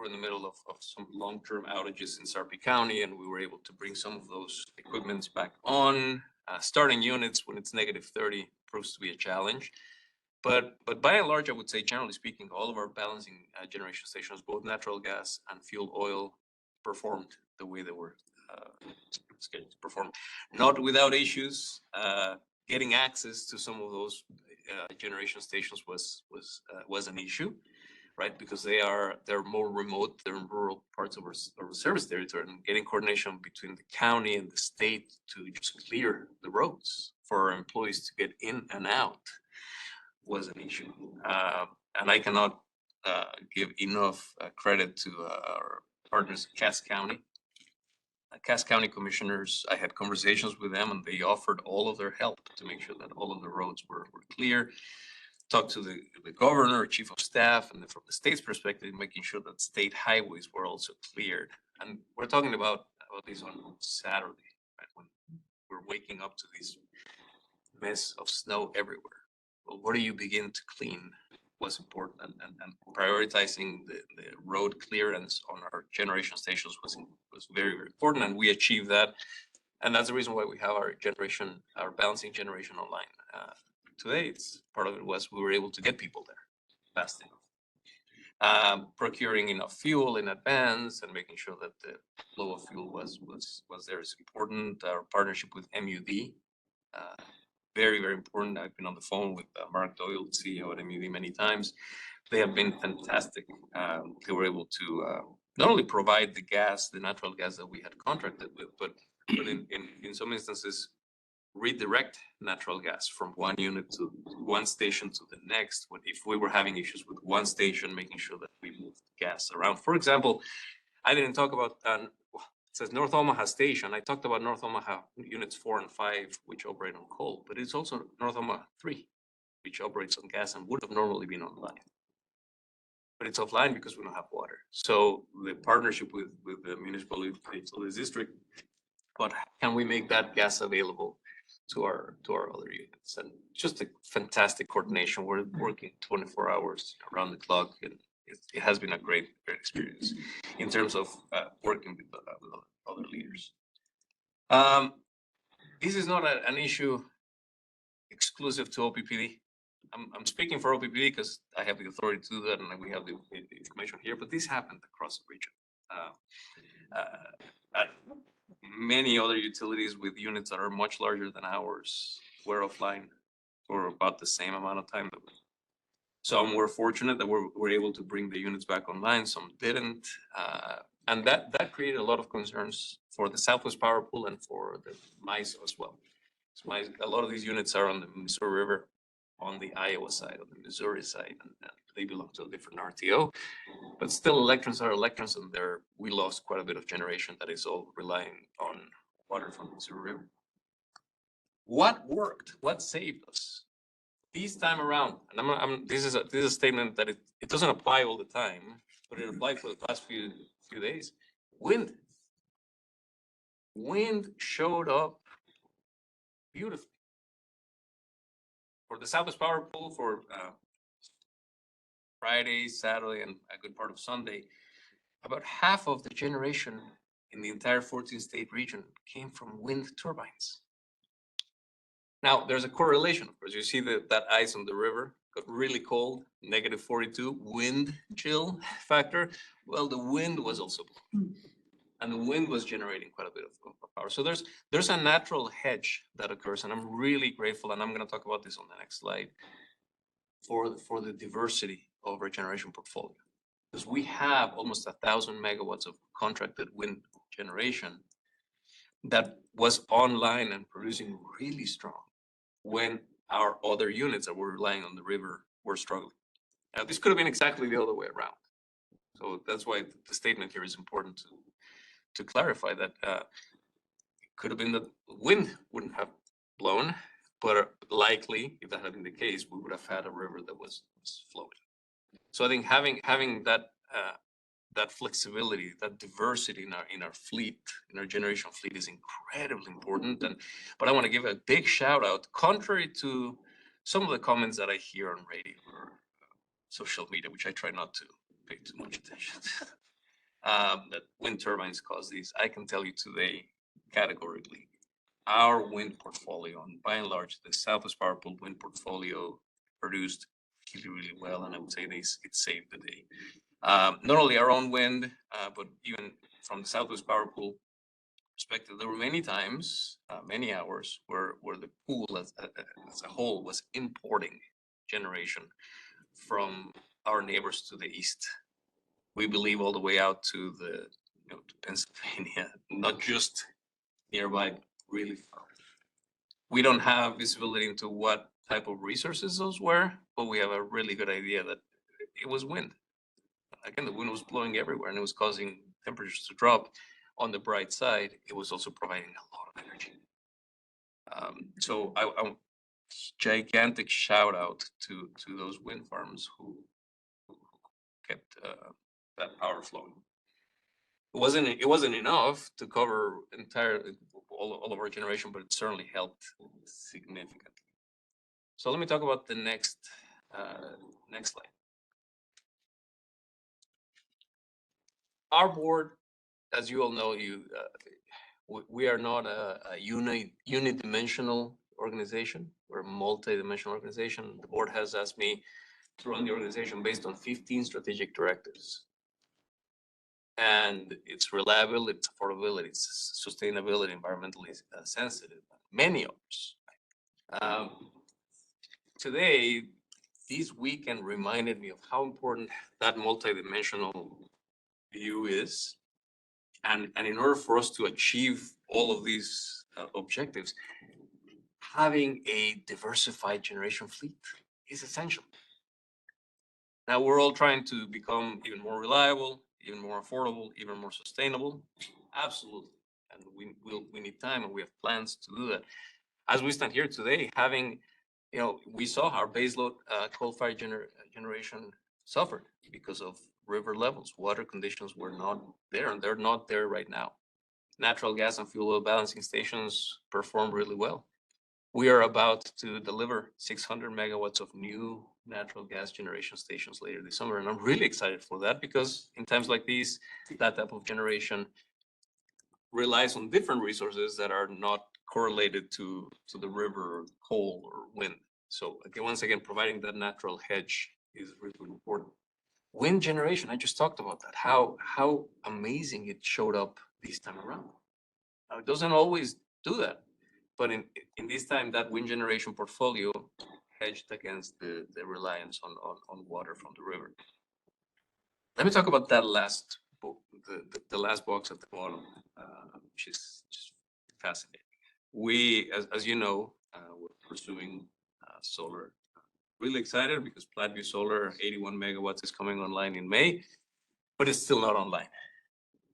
Speaker 3: in the middle of some long-term outages in Sarpy County, and we were able to bring some of those equipments back on. Starting units when it's -30 proves to be a challenge. But by and large, I would say, generally speaking, all of our balancing generation stations, both natural gas and fuel oil, performed the way they were scheduled to perform. Not without issues. Getting access to some of those generation stations was an issue, right? Because they're more remote, they're in rural parts of our service territory, and getting coordination between the county and the state to just clear the roads for our employees to get in and out was an issue. And I cannot give enough credit to our partners at Cass County. Cass County commissioners, I had conversations with them, and they offered all of their help to make sure that all of the roads were clear. Talked to the governor, chief of staff, and from the state's perspective, making sure that state highways were also cleared. And we're talking about this on Saturday, right, when we're waking up to this mess of snow everywhere. Well, where do you begin to clean was important, and prioritizing the road clearance on our generation stations was very, very important, and we achieved that. And that's the reason why we have our balancing generation online. Today, part of it was we were able to get people there fast enough. Procuring enough fuel in advance and making sure that the flow of fuel was there is important. Our partnership with MUD, very, very important. I've been on the phone with Mark Doyle, the CEO at MUD, many times. They have been fantastic. They were able to not only provide the natural gas that we had contracted with, but in some instances, redirect natural gas from one unit to one station to the next. If we were having issues with one station, making sure that we moved gas around. For example, I didn't talk about, it says North Omaha Station. I talked about North Omaha units 4 and 5, which operate on coal, but it's also North Omaha 3, which operates on gas and would have normally been online. But it's offline because we don't have water. So the partnership with the municipal utilities district, but can we make that gas available to our other units? And just a fantastic coordination. We're working 24 hours around the clock, and it has been a great experience in terms of working with other leaders. This is not an issue exclusive to OPPD. I'm speaking for OPPD because I have the authority to do that, and we have the information here, but this happened across the region. Many other utilities with units that are much larger than ours were offline for about the same amount of time. Some were fortunate that we're able to bring the units back online, some didn't. And that created a lot of concerns for the Southwest Power Pool and for the MISO as well. So a lot of these units are on the Missouri River, on the Iowa side, on the Missouri side, and they belong to a different RTO. But still, electrons are electrons, and we lost quite a bit of generation that is all relying on water from the Missouri River. What worked? What saved us? This time around, and this is a statement that it doesn't apply all the time, but it applied for the past few days. Wind showed up beautifully. For the Southwest Power Pool for Friday, Saturday, and a good part of Sunday, about half of the generation in the entire 14-state region came from wind turbines. Now, there's a correlation, of course. You see that ice on the river got really cold, -42 wind chill factor. Well, the wind was also blowing. and the wind was generating quite a bit of power. So there's a natural hedge that occurs, and I'm really grateful, and I'm going to talk about this on the next slide, for the diversity of our generation portfolio. Because we have almost 1,000 megawatts of contracted wind generation that was online and producing really strong when our other units that were relying on the river were struggling. Now, this could have been exactly the other way around. So that's why the statement here is important to clarify that it could have been that wind wouldn't have blown, but likely, if that had been the case, we would have had a river that was flowing. So I think having that that flexibility, that diversity in our fleet, in our generation fleet, is incredibly important. But I want to give a big shout out, contrary to some of the comments that I hear on radio or social media, which I try not to pay too much attention to, that wind turbines cause these. I can tell you today, categorically, our wind portfolio, and by and large, the Southwest Power Pool wind portfolio produced really, really well, and I would say it saved the day. Not only our own wind, but even from the Southwest Power Pool perspective, there were many times, many hours where the pool as a whole was importing generation from our neighbors to the east. We believe all the way out to to Pennsylvania, not just nearby, really far. We don't have visibility into what type of resources those were, but we have a really good idea that it was wind. Again, the wind was blowing everywhere and it was causing temperatures to drop. On the bright side, it was also providing a lot of energy. So I gigantic shout out to those wind farms who kept that power flowing. It wasn't enough to cover all of our generation, but it certainly helped significantly. So let me talk about the next slide. Our board, as you all know, we are not a unidimensional organization. We're a multi-dimensional organization. The board has asked me to run the organization based on 15 strategic directives. And it's reliability, it's affordability, it's sustainability, environmentally sensitive, many others. Today, this weekend reminded me of how important that multidimensional view is. And in order for us to achieve all of these objectives, having a diversified generation fleet is essential. Now, we're all trying to become even more reliable, even more affordable, even more sustainable. Absolutely. And we need time and we have plans to do that. As we stand here today, we saw our baseload coal-fired generation suffered because of river levels. Water conditions were not there, and they're not there right now. Natural gas and fuel oil balancing stations perform really well. We are about to deliver 600 megawatts of new natural gas generation stations later this summer, and I'm really excited for that because in times like these, that type of generation relies on different resources that are not correlated to the river or coal or wind. So again, once again, providing that natural hedge is really important. Wind generation, I just talked about that, how amazing it showed up this time around. Now, it doesn't always do that, but in this time, that wind generation portfolio hedged against the reliance on water from the river. Let me talk about that last book, the last box at the bottom, which is just fascinating. We, as you know, we're pursuing solar. Really excited because Platteview Solar, 81 megawatts, is coming online in May, but it's still not online.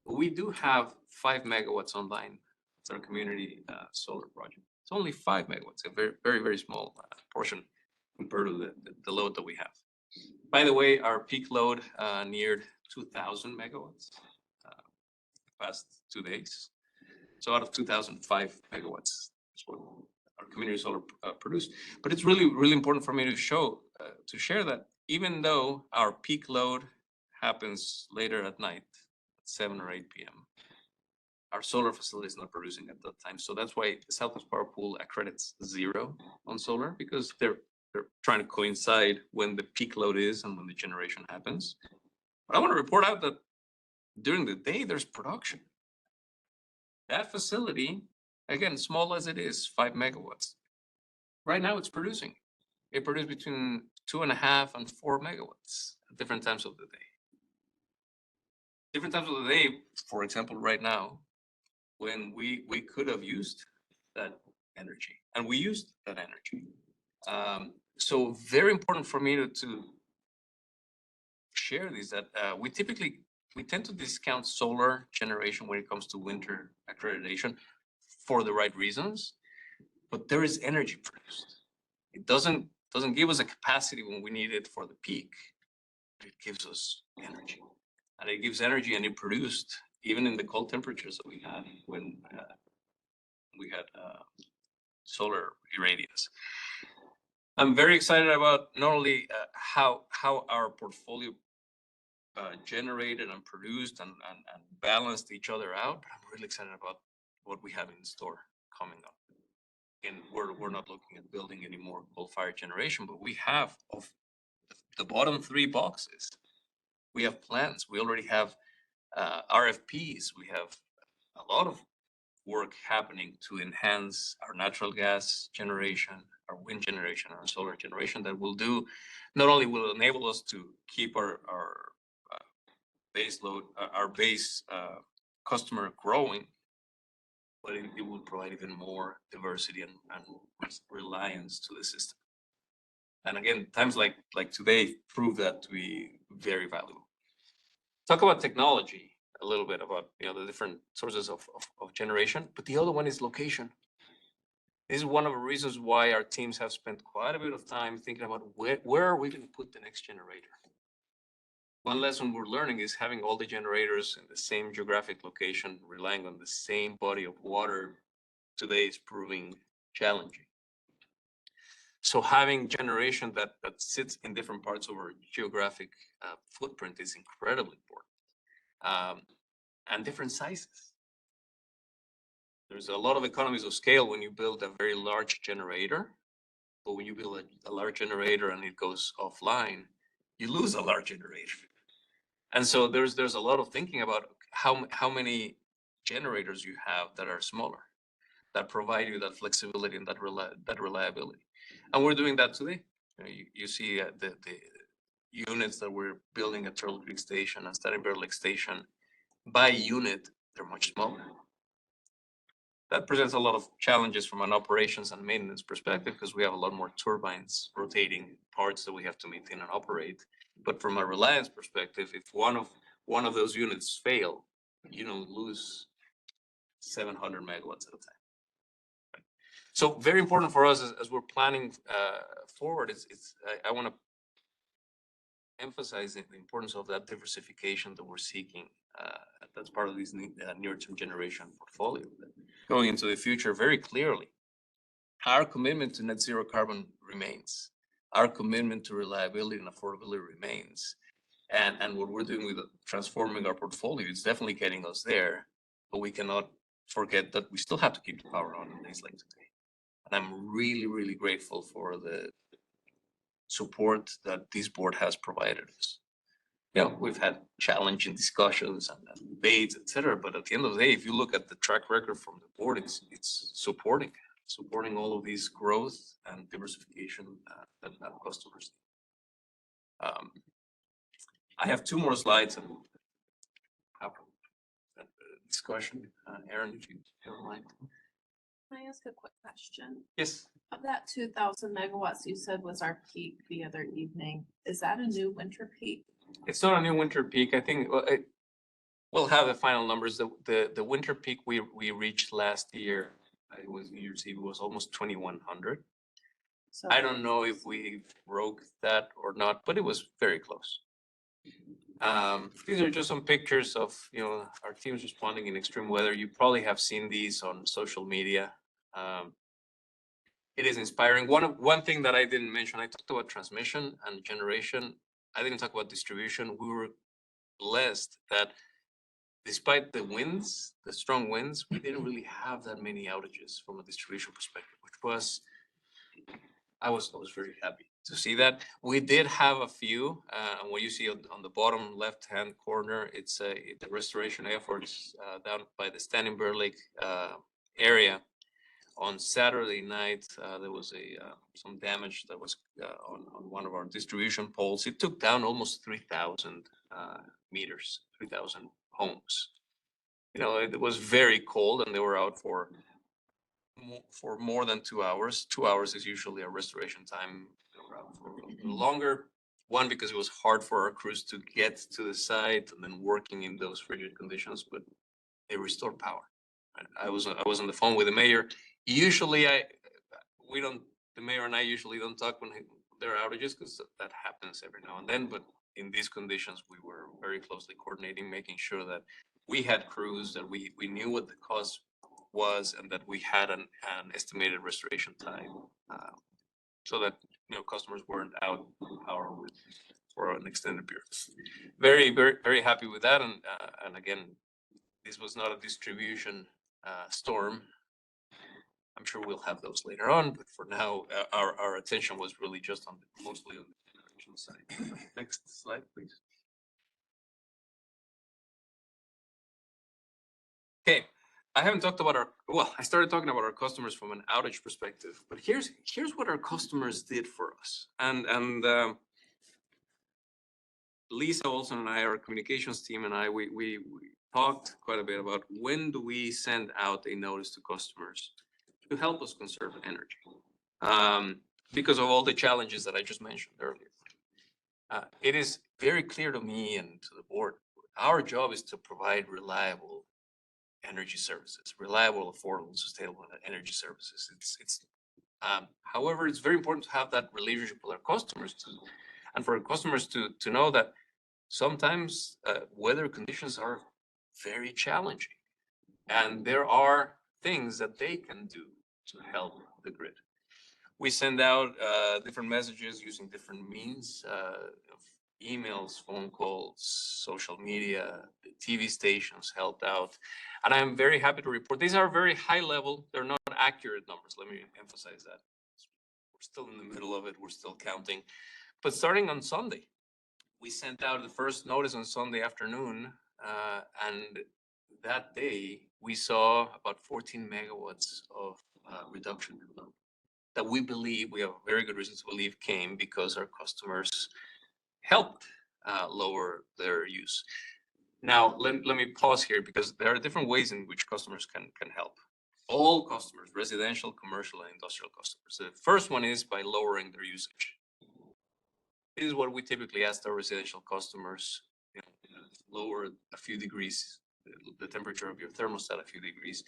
Speaker 3: We do have 5 megawatts online. It's our community solar project. It's only 5 megawatts, a very, very, very small portion compared to the load that we have. By the way, our peak load neared 2,000 megawatts past 2 days. So out of 2,005 megawatts, that's what our community solar produced. But it's really, really important for me to share that even though our peak load happens later at night, at 7 or 8 p.m., our solar facility is not producing at that time. So that's why the Southwest Power Pool accredits 0 on solar, because they're trying to coincide when the peak load is and when the generation happens. But I want to report out that during the day, there's production. That facility, again, small as it is, 5 megawatts. Right now it's producing. It produces between 2.5 and 4 megawatts at different times of the day. Different times of the day, for example, right now, when we could have used that energy, and we used that energy. So very important for me to share this, that we tend to discount solar generation when it comes to winter accreditation for the right reasons, but there is energy produced. It doesn't give us a capacity when we need it for the peak. It gives us energy, and it gives energy, and it produced even in the cold temperatures that we had when we had solar irradiance. I'm very excited about not only how our portfolio generated and produced and balanced each other out, but I'm really excited about what we have in store coming up. And we're not looking at building any more coal-fired generation, but we have of the bottom 3 boxes. We have plans. We already have RFPs. We have a lot of work happening to enhance our natural gas generation, our wind generation, our solar generation that will do, not only will enable us to keep our base load, our base customer growing, but it will provide even more diversity and reliance to the system. And again, times like today prove that to be very valuable. Talk about technology a little bit, about the different sources of generation, but the other one is location. This is one of the reasons why our teams have spent quite a bit of time thinking about where are we going to put the next generator. One lesson we're learning is having all the generators in the same geographic location, relying on the same body of water today is proving challenging. So having generation that sits in different parts of our geographic footprint is incredibly important. And different sizes. There's a lot of economies of scale when you build a very large generator, but when you build a large generator and it goes offline, you lose a large generator. And so there's a lot of thinking about how many generators you have that are smaller, that provide you that flexibility and that reliability. And we're doing that today. You see the units that we're building at Turtle Creek Station and Starting Bear Lake Station, by unit, they're much smaller. That presents a lot of challenges from an operations and maintenance perspective because we have a lot more turbines, rotating parts that we have to maintain and operate. But from a reliance perspective, if one of those units fail, you don't lose 700 megawatts at a time. Right? So very important for us as we're planning forward. I want to emphasize the importance of that diversification that we're seeking. That's part of this near-term generation portfolio. Going into the future very clearly, our commitment to net zero carbon remains. Our commitment to reliability and affordability remains. And what we're doing with transforming our portfolio is definitely getting us there, but we cannot forget that we still have to keep the power on days like today. And I'm really, really grateful for the support that this board has provided us. We've had challenging discussions and debates, etc. But at the end of the day, if you look at the track record from the board, it's supporting all of these growth and diversification that our customers need. I have 2 more slides and have a discussion. Aaron, if you don't mind.
Speaker 1: Can I ask a quick question?
Speaker 3: Yes.
Speaker 1: Of that 2,000 megawatts you said was our peak the other evening, is that a new winter peak?
Speaker 3: It's not a new winter peak. I think we'll have the final numbers. The winter peak we reached last year, it was New Year's Eve, was almost 2,100.
Speaker 1: So
Speaker 3: I don't know if we broke that or not, but it was very close. These are just some pictures of our teams responding in extreme weather. You probably have seen these on social media. It is inspiring. One thing that I didn't mention, I talked about transmission and generation. I didn't talk about distribution. We were blessed that despite the winds, the strong winds, we didn't really have that many outages from a distribution perspective, which was, I was very happy to see that. We did have a few, and what you see on the bottom left-hand corner, it's the restoration efforts down by the Standing Bear Lake area. On Saturday night, there was some damage that was on one of our distribution poles. It took down almost 3,000 meters, 3,000 homes. You know, it was very cold, and they were out for more than 2 hours. 2 hours is usually a restoration time. They were out for a little longer. One, because it was hard for our crews to get to the site and then working in those frigid conditions, but they restored power. I was on the phone with the mayor. Usually the mayor and I usually don't talk when there are outages, because that happens every now and then. But in these conditions, we were very closely coordinating, making sure that we had crews, that we knew what the cost was, and that we had an estimated restoration time, so that, you know, customers weren't out of power for an extended period. Very, very, very happy with that. And again, this was not a distribution storm. I'm sure we'll have those later on, but for now, our attention was really just mostly on the generation side. Next slide, please. Okay, I haven't talked about I started talking about our customers from an outage perspective, but here's what our customers did for us. And Lisa Olson and I, our communications team and I, we talked quite a bit about when do we send out a notice to customers to help us conserve energy, because of all the challenges that I just mentioned earlier. It is very clear to me and to the board, our job is to provide reliable energy services, reliable, affordable, sustainable energy services. However, it's very important to have that relationship with our customers and for our customers to know that sometimes weather conditions are very challenging, and there are things that they can do to help the grid. We send out different messages using different means of emails, phone calls, social media, the TV stations helped out. And I'm very happy to report these are very high level. They're not accurate numbers. Let me emphasize that. We're still in the middle of it. We're still counting. But starting on Sunday, we sent out the first notice on Sunday afternoon. And that day, we saw about 14 megawatts of reduction in load that we have very good reason to believe came because our customers helped lower their use. Now, let me pause here, because there are different ways in which customers can help. All customers, residential, commercial, and industrial customers. The first one is by lowering their usage. This is what we typically ask our residential customers, you know, lower a few degrees, the temperature of your thermostat a few degrees.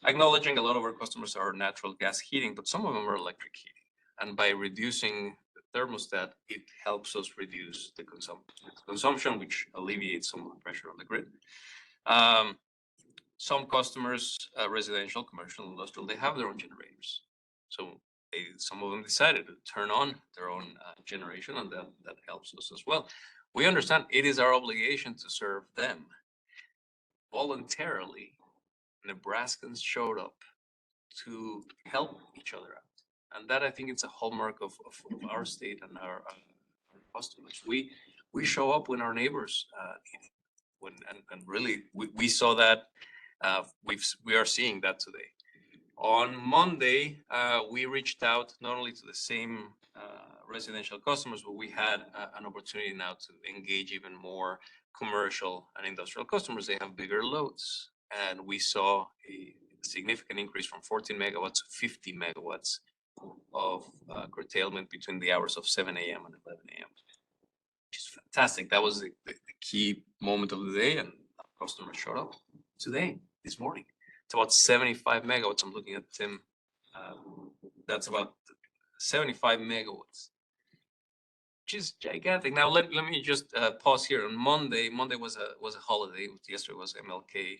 Speaker 3: Acknowledging a lot of our customers are natural gas heating, but some of them are electric heating. And by reducing the thermostat, it helps us reduce the consumption, which alleviates some of the pressure on the grid. Some customers, residential, commercial, industrial, they have their own generators. So some of them decided to turn on their own generation, and that helps us as well. We understand it is our obligation to serve them. Voluntarily, Nebraskans showed up to help each other out. And that, I think, it's a hallmark of our state and our customers. We show up when our neighbors need it. And really, we saw that. We are seeing that today. On Monday, we reached out not only to the same residential customers, but we had an opportunity now to engage even more commercial and industrial customers. They have bigger loads. And we saw a significant increase from 14 megawatts to 50 megawatts of curtailment between the hours of 7 a.m. and 11 a.m. Which is fantastic. That was the key moment of the day, and our customers showed up today, this morning. It's about 75 megawatts. I'm looking at Tim. That's about 75 megawatts, which is gigantic. Now let me just pause here. On Monday was a holiday. Yesterday was MLK,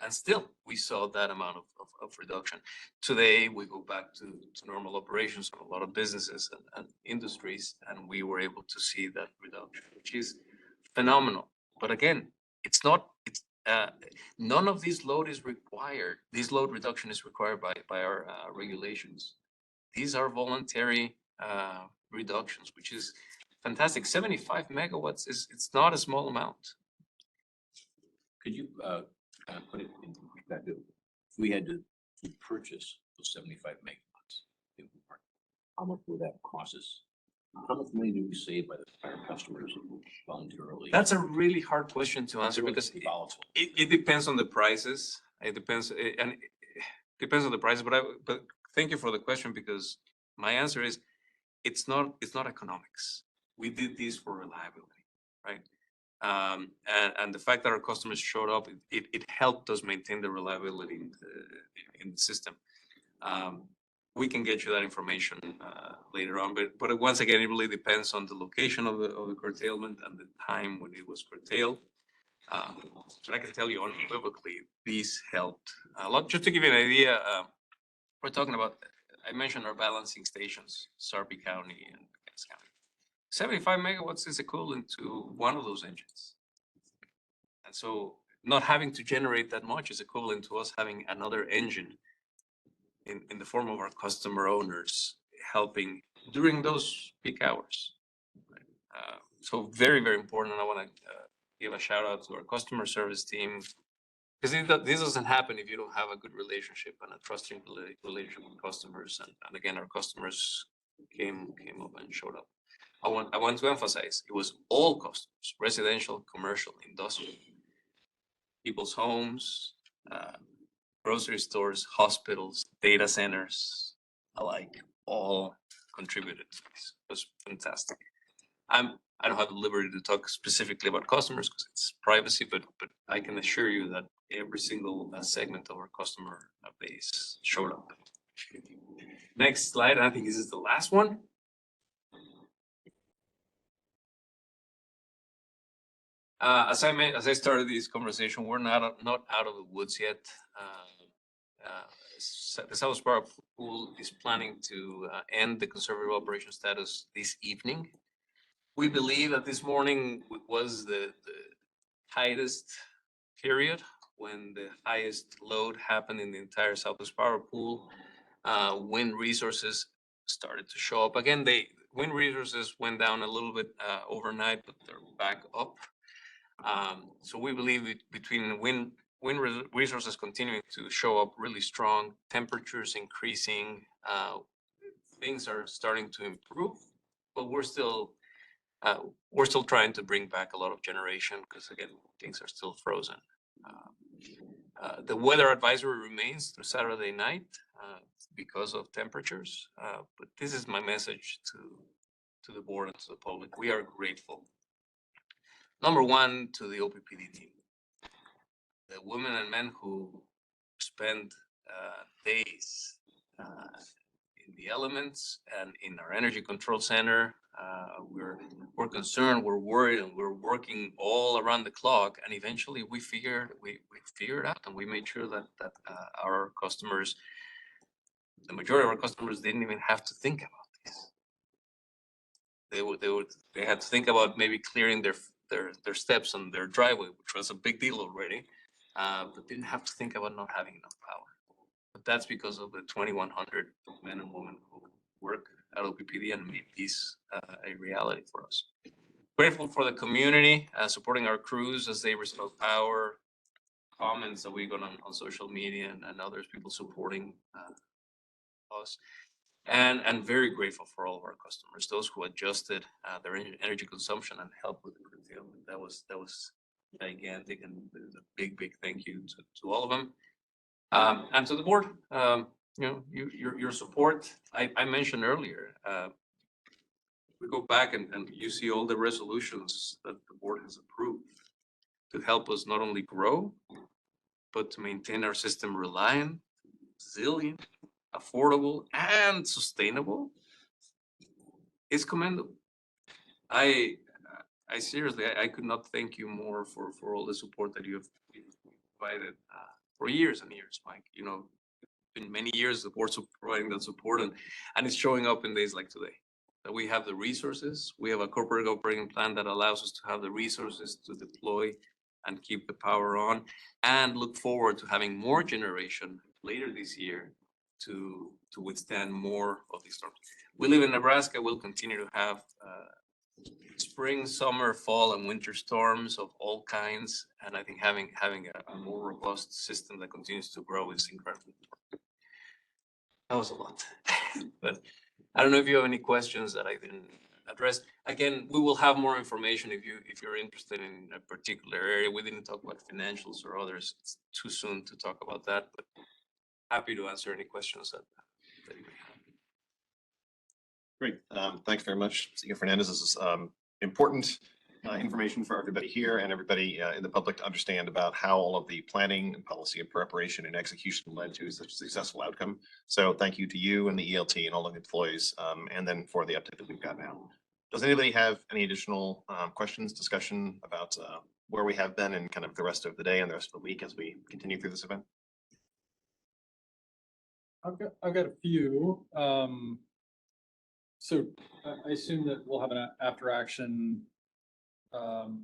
Speaker 3: and still we saw that amount of reduction. Today we go back to normal operations for a lot of businesses and industries, and we were able to see that reduction, which is phenomenal. But again, none of this load is required. This load reduction is required by our regulations. These are voluntary reductions, which is fantastic. 75 megawatts it's not a small amount.
Speaker 5: Could you kind of put it in perspective? If we had to purchase those 75 megawatts, how much would that cost us? How much money do we save by our customers who voluntarily?
Speaker 3: That's a really hard question to answer because it depends on the prices. It depends and it depends on the prices. But thank you for the question, because my answer is it's not economics. We did this for reliability, right? And the fact that our customers showed up, it helped us maintain the reliability in the system. We can get you that information later on, but once again, it really depends on the location of the curtailment and the time when it was curtailed. But I can tell you unequivocally, these helped a lot. Just to give you an idea, we're talking about, I mentioned our balancing stations, Sarpy County and Cass County. 75 megawatts is equivalent to one of those engines. And so not having to generate that much is equivalent to us having another engine in the form of our customer owners helping during those peak hours. So very, very important. And I want to give a shout out to our customer service team, because this doesn't happen if you don't have a good relationship and a trusting relationship with customers. And again, our customers came up and showed up. I want to emphasize it was all customers, residential, commercial, industrial, people's homes, grocery stores, hospitals, data centers, alike, all contributed to this. It was fantastic. I don't have the liberty to talk specifically about customers because it's privacy, but I can assure you that every single segment of our customer base showed up. Next slide, I think this is the last one. As I started this conversation, we're not out of the woods yet. The South Sparrow Pool is planning to end the conservative operation status this evening. We believe that this morning was the tightest period when the highest load happened in the entire South Sparrow Pool. Wind resources started to show up again. Wind resources went down a little bit overnight, but they're back up. So we believe between wind resources continuing to show up really strong, temperatures increasing, things are starting to improve, but we're still trying to bring back a lot of generation because again, things are still frozen. The weather advisory remains through Saturday night because of temperatures, but this is my message to the board and to the public. We are grateful. Number one, to the OPPD team, the women and men who spend days in the elements and in our energy control center. We're concerned, we're worried, and we're working all around the clock. And eventually, we figured out, and we made sure that our customers, the majority of our customers, didn't even have to think about this. They had to think about maybe clearing their steps on their driveway, which was a big deal already, but didn't have to think about not having enough power. But that's because of the 2,100 men and women who work at OPPD and made this a reality for us. Grateful for the community supporting our crews as they restore power, comments that we got on social media and others, people supporting us. And very grateful for all of our customers, those who adjusted their energy consumption and helped with the curtailment. That was gigantic, and a big thank you to all of them. And to the board, your support. I mentioned earlier, we go back and you see all the resolutions that the board has approved to help us not only grow, but to maintain our system reliant, resilient, affordable, and sustainable. Is commendable. I seriously, I could not thank you more for all the support that you have provided for years and years, Mike. In many years, the board's providing that support, and it's showing up in days like today. That we have the resources, we have a corporate operating plan that allows us to have the resources to deploy and keep the power on, and look forward to having more generation later this year to withstand more of these storms. We live in Nebraska. We'll continue to have spring, summer, fall, and winter storms of all kinds. And I think having a more robust system that continues to grow is incredible. That was a lot, but I don't know if you have any questions that I didn't address. Again, we will have more information if you're interested in a particular area. We didn't talk about financials or others. It's too soon to talk about that, but happy to answer any questions that you may have.
Speaker 2: Great. Thanks very much, Senor Fernandez. This is important information for everybody here and everybody in the public to understand about how all of the planning and policy and preparation and execution led to such a successful outcome. So thank you to you and the ELT and all of the employees, and then for the update that we've got now. Does anybody have any additional questions, discussion about where we have been and kind of the rest of the day and the rest of the week as we continue through this event?
Speaker 11: I've got a few. So I assume that we'll have an after action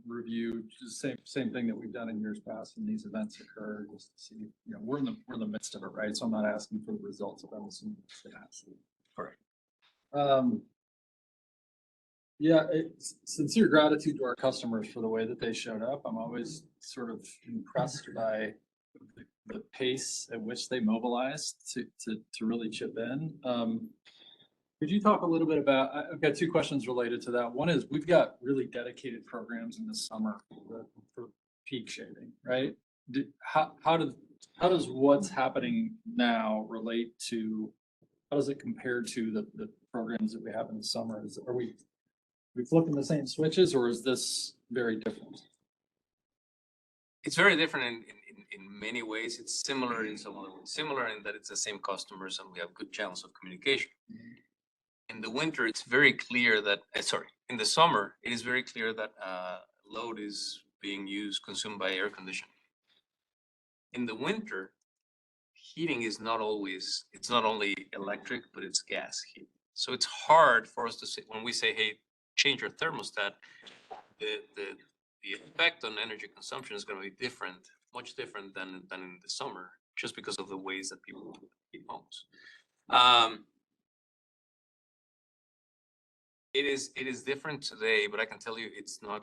Speaker 11: review, just same thing that we've done in years past when these events occur, just to see, you know, we're in the midst of it, right? So I'm not asking for the results of them. Correct. Yeah, sincere gratitude to our customers for the way that they showed up. I'm always sort of impressed by the pace at which they mobilized to really chip in. Could you talk a little bit about, I've got two questions related to that. One is we've got really dedicated programs in the summer for peak shaving, right? How does what's happening now relate to, how does it compare to the programs that we have in the summer? Are we flipping the same switches, or is this very different?
Speaker 3: It's very different in many ways. It's similar in some other ways. Similar in that it's the same customers and we have good channels of communication. In the winter, it's very clear that, in the summer, it is very clear that load is being consumed by air conditioning. In the winter, heating is not always, it's not only electric, but it's gas heat. So it's hard for us to say, when we say, hey, change your thermostat, the effect on energy consumption is going to be different, much different than in the summer, just because of the ways that people heat homes. It is different today, but I can tell you it's going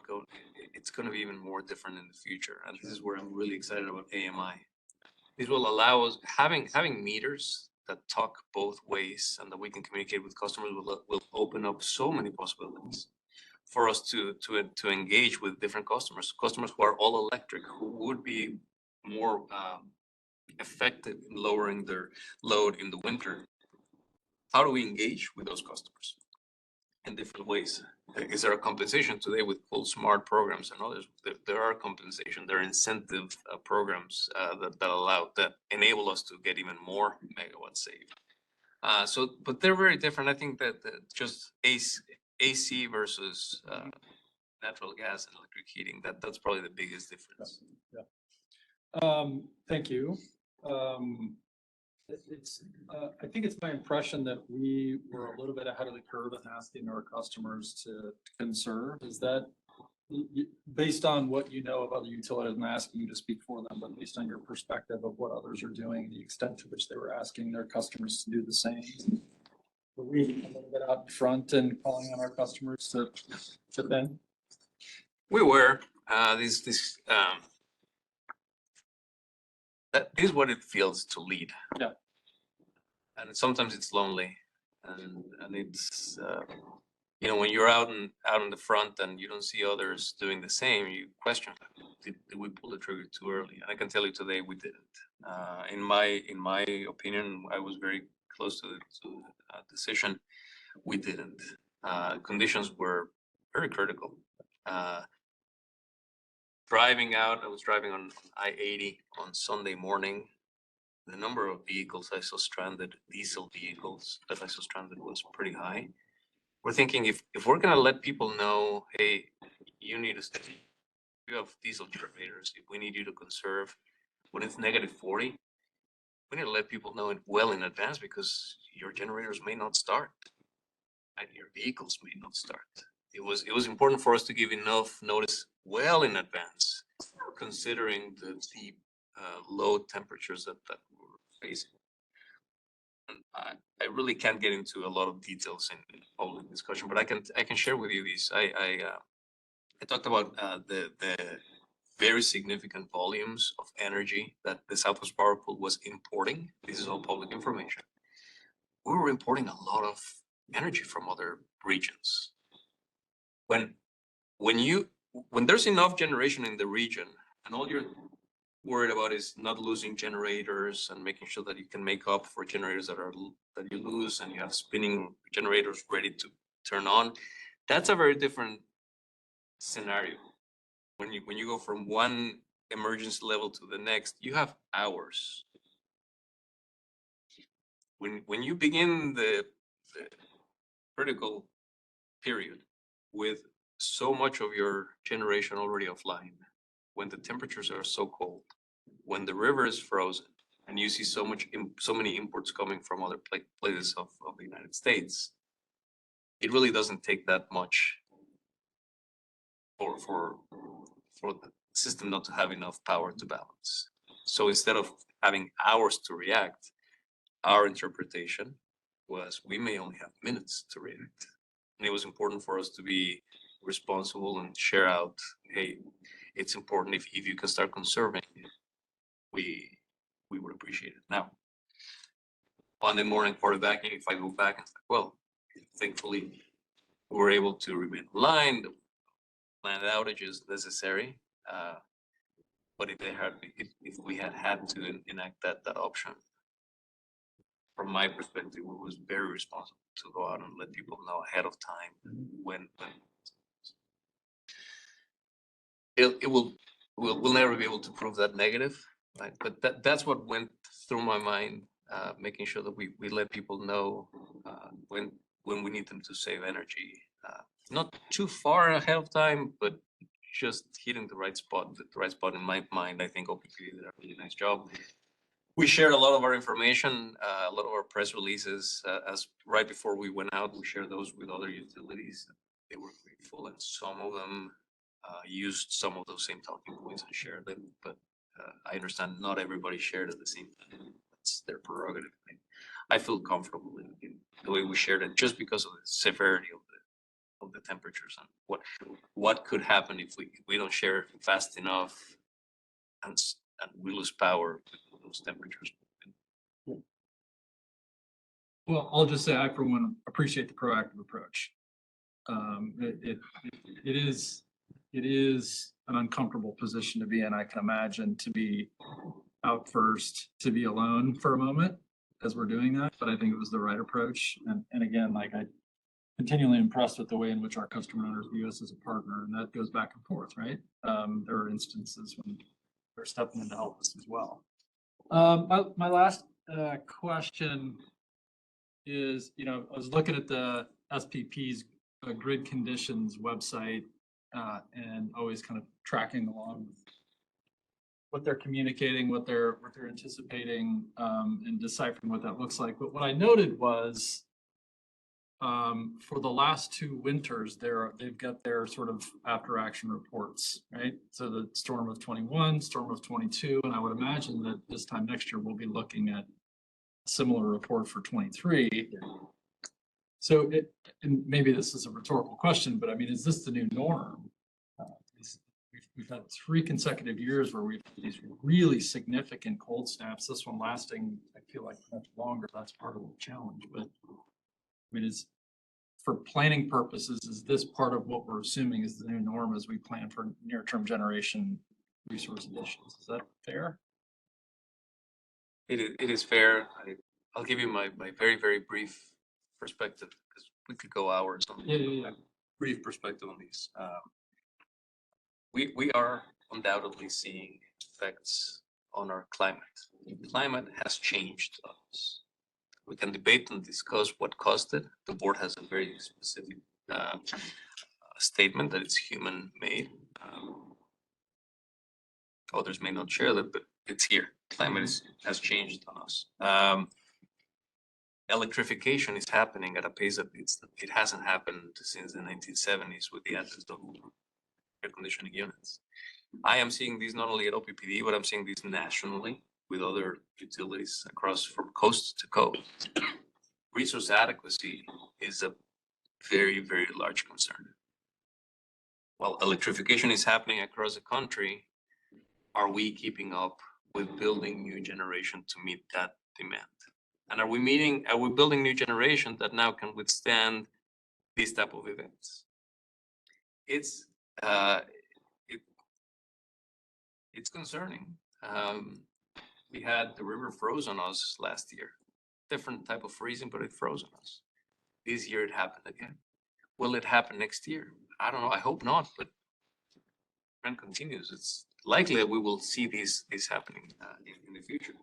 Speaker 3: to be even more different in the future. And this is where I'm really excited about AMI. This will allow us, having meters that talk both ways and that we can communicate with customers will open up so many possibilities for us to engage with different customers who are all electric, who would be more effective in lowering their load in the winter. How do we engage with those customers in different ways? Is there a compensation today with full smart programs and others? There are compensation, there are incentive programs that enable us to get even more megawatts saved. But they're very different. I think that just AC versus natural gas and electric heating, that's probably the biggest difference.
Speaker 11: Yeah. Thank you. I think it's my impression that we were a little bit ahead of the curve in asking our customers to conserve. Is that based on what you know of other utilities? I'm asking you to speak for them, but based on your perspective of what others are doing, the extent to which they were asking their customers to do the same. Were we a little bit out in front and calling on our customers to chip in?
Speaker 3: We were. That is what it feels to lead.
Speaker 11: Yeah.
Speaker 3: And sometimes it's lonely, and it's when you're out in the front and you don't see others doing the same, you question, did we pull the trigger too early? And I can tell you today we didn't. In my opinion, I was very close to the decision. We didn't. Conditions were very critical. Driving out, I was driving on I-80 on Sunday morning. The number of vehicles I saw stranded, diesel vehicles that I saw stranded, was pretty high. We're thinking if we're gonna let people know, hey, you need to stay. You have diesel generators. If we need you to conserve, when it's -40, we need to let people know it well in advance because your generators may not start and your vehicles may not start. It was important for us to give enough notice well in advance, considering the deep low temperatures that we're facing. I really can't get into a lot of details in public discussion, but I can share with you these. I talked about the very significant volumes of energy that the Southwest Power Pool was importing. This is all public information. We were importing a lot of energy from other regions. When there's enough generation in the region and all you're worried about is not losing generators and making sure that you can make up for generators that you lose, and you have spinning generators ready to turn on, that's a very different scenario. When you go from one emergency level to the next, you have hours. When you begin the critical period with so much of your generation already offline, when the temperatures are so cold, when the river is frozen, and you see so many imports coming from other places of the United States, it really doesn't take that much for the system not to have enough power to balance. So instead of having hours to react, our interpretation was we may only have minutes to react. And it was important for us to be responsible and share out, hey, it's important if you can start conserving, we would appreciate it. Now, Monday morning quarterbacking, if I go back and say, well, thankfully we were able to remain aligned, planned outages necessary. But if we had to enact that option, from my perspective, it was very responsible to go out and let people know ahead of time when we'll never be able to prove that negative, right? But that's what went through my mind, making sure that we let people know when we need them to save energy, not too far ahead of time, but just hitting the right spot in my mind. I think OPPD did a really nice job. We shared a lot of our information, a lot of our press releases, as right before we went out, we shared those with other utilities. They were grateful, and some of them used some of those same talking points and shared them. But I understand not everybody shared at the same time. That's their prerogative. I feel comfortable in the way we shared it, just because of the severity of the temperatures and what could happen if we don't share fast enough and we lose power with those temperatures.
Speaker 11: Well, I'll just say I, for one, appreciate the proactive approach. It is an uncomfortable position to be in. I can imagine, to be out first, to be alone for a moment as we're doing that, but I think it was the right approach. And again, like, I continually impressed with the way in which our customer owners view us as a partner, and that goes back and forth, right? There are instances when they're stepping in to help us as well. My last question is, I was looking at the SPP's grid conditions website and always kind of tracking along what they're communicating, what they're anticipating, and deciphering what that looks like. But what I noted was, for the last 2 winters, they've got their sort of after action reports, right? So the storm of 21, storm of 22, and I would imagine that this time next year we'll be looking at a similar report for 23. So and maybe this is a rhetorical question, but I mean, is this the new norm? We've had 3 consecutive years where we've had these really significant cold snaps. This one lasting, I feel like, much longer. That's part of the challenge. But I mean, for planning purposes, is this part of what we're assuming is the new norm as we plan for near-term generation resource additions? Is that fair?
Speaker 3: It is fair. I'll give you my very, very brief perspective, because we could go hours on brief perspective on these. We are undoubtedly seeing effects on our climate. Climate has changed us. We can debate and discuss what caused it. The board has a very specific statement that it's human-made. Others may not share that, but it's here. Climate has changed on us. Electrification is happening at a pace that it hasn't happened since the 1970s with the advent of air conditioning units. I am seeing these not only at OPPD, but I'm seeing these nationally with other utilities across from coast to coast. resource adequacy is a very, very large concern. While electrification is happening across the country, are we keeping up with building new generation to meet that demand? And are we building new generation that now can withstand these type of events? It's concerning. We had the river froze on us last year. Different type of freezing, but it froze on us. This year it happened again. Will it happen next year? I don't know. I hope not, but trend continues. It's likely that we will see this happening in the future.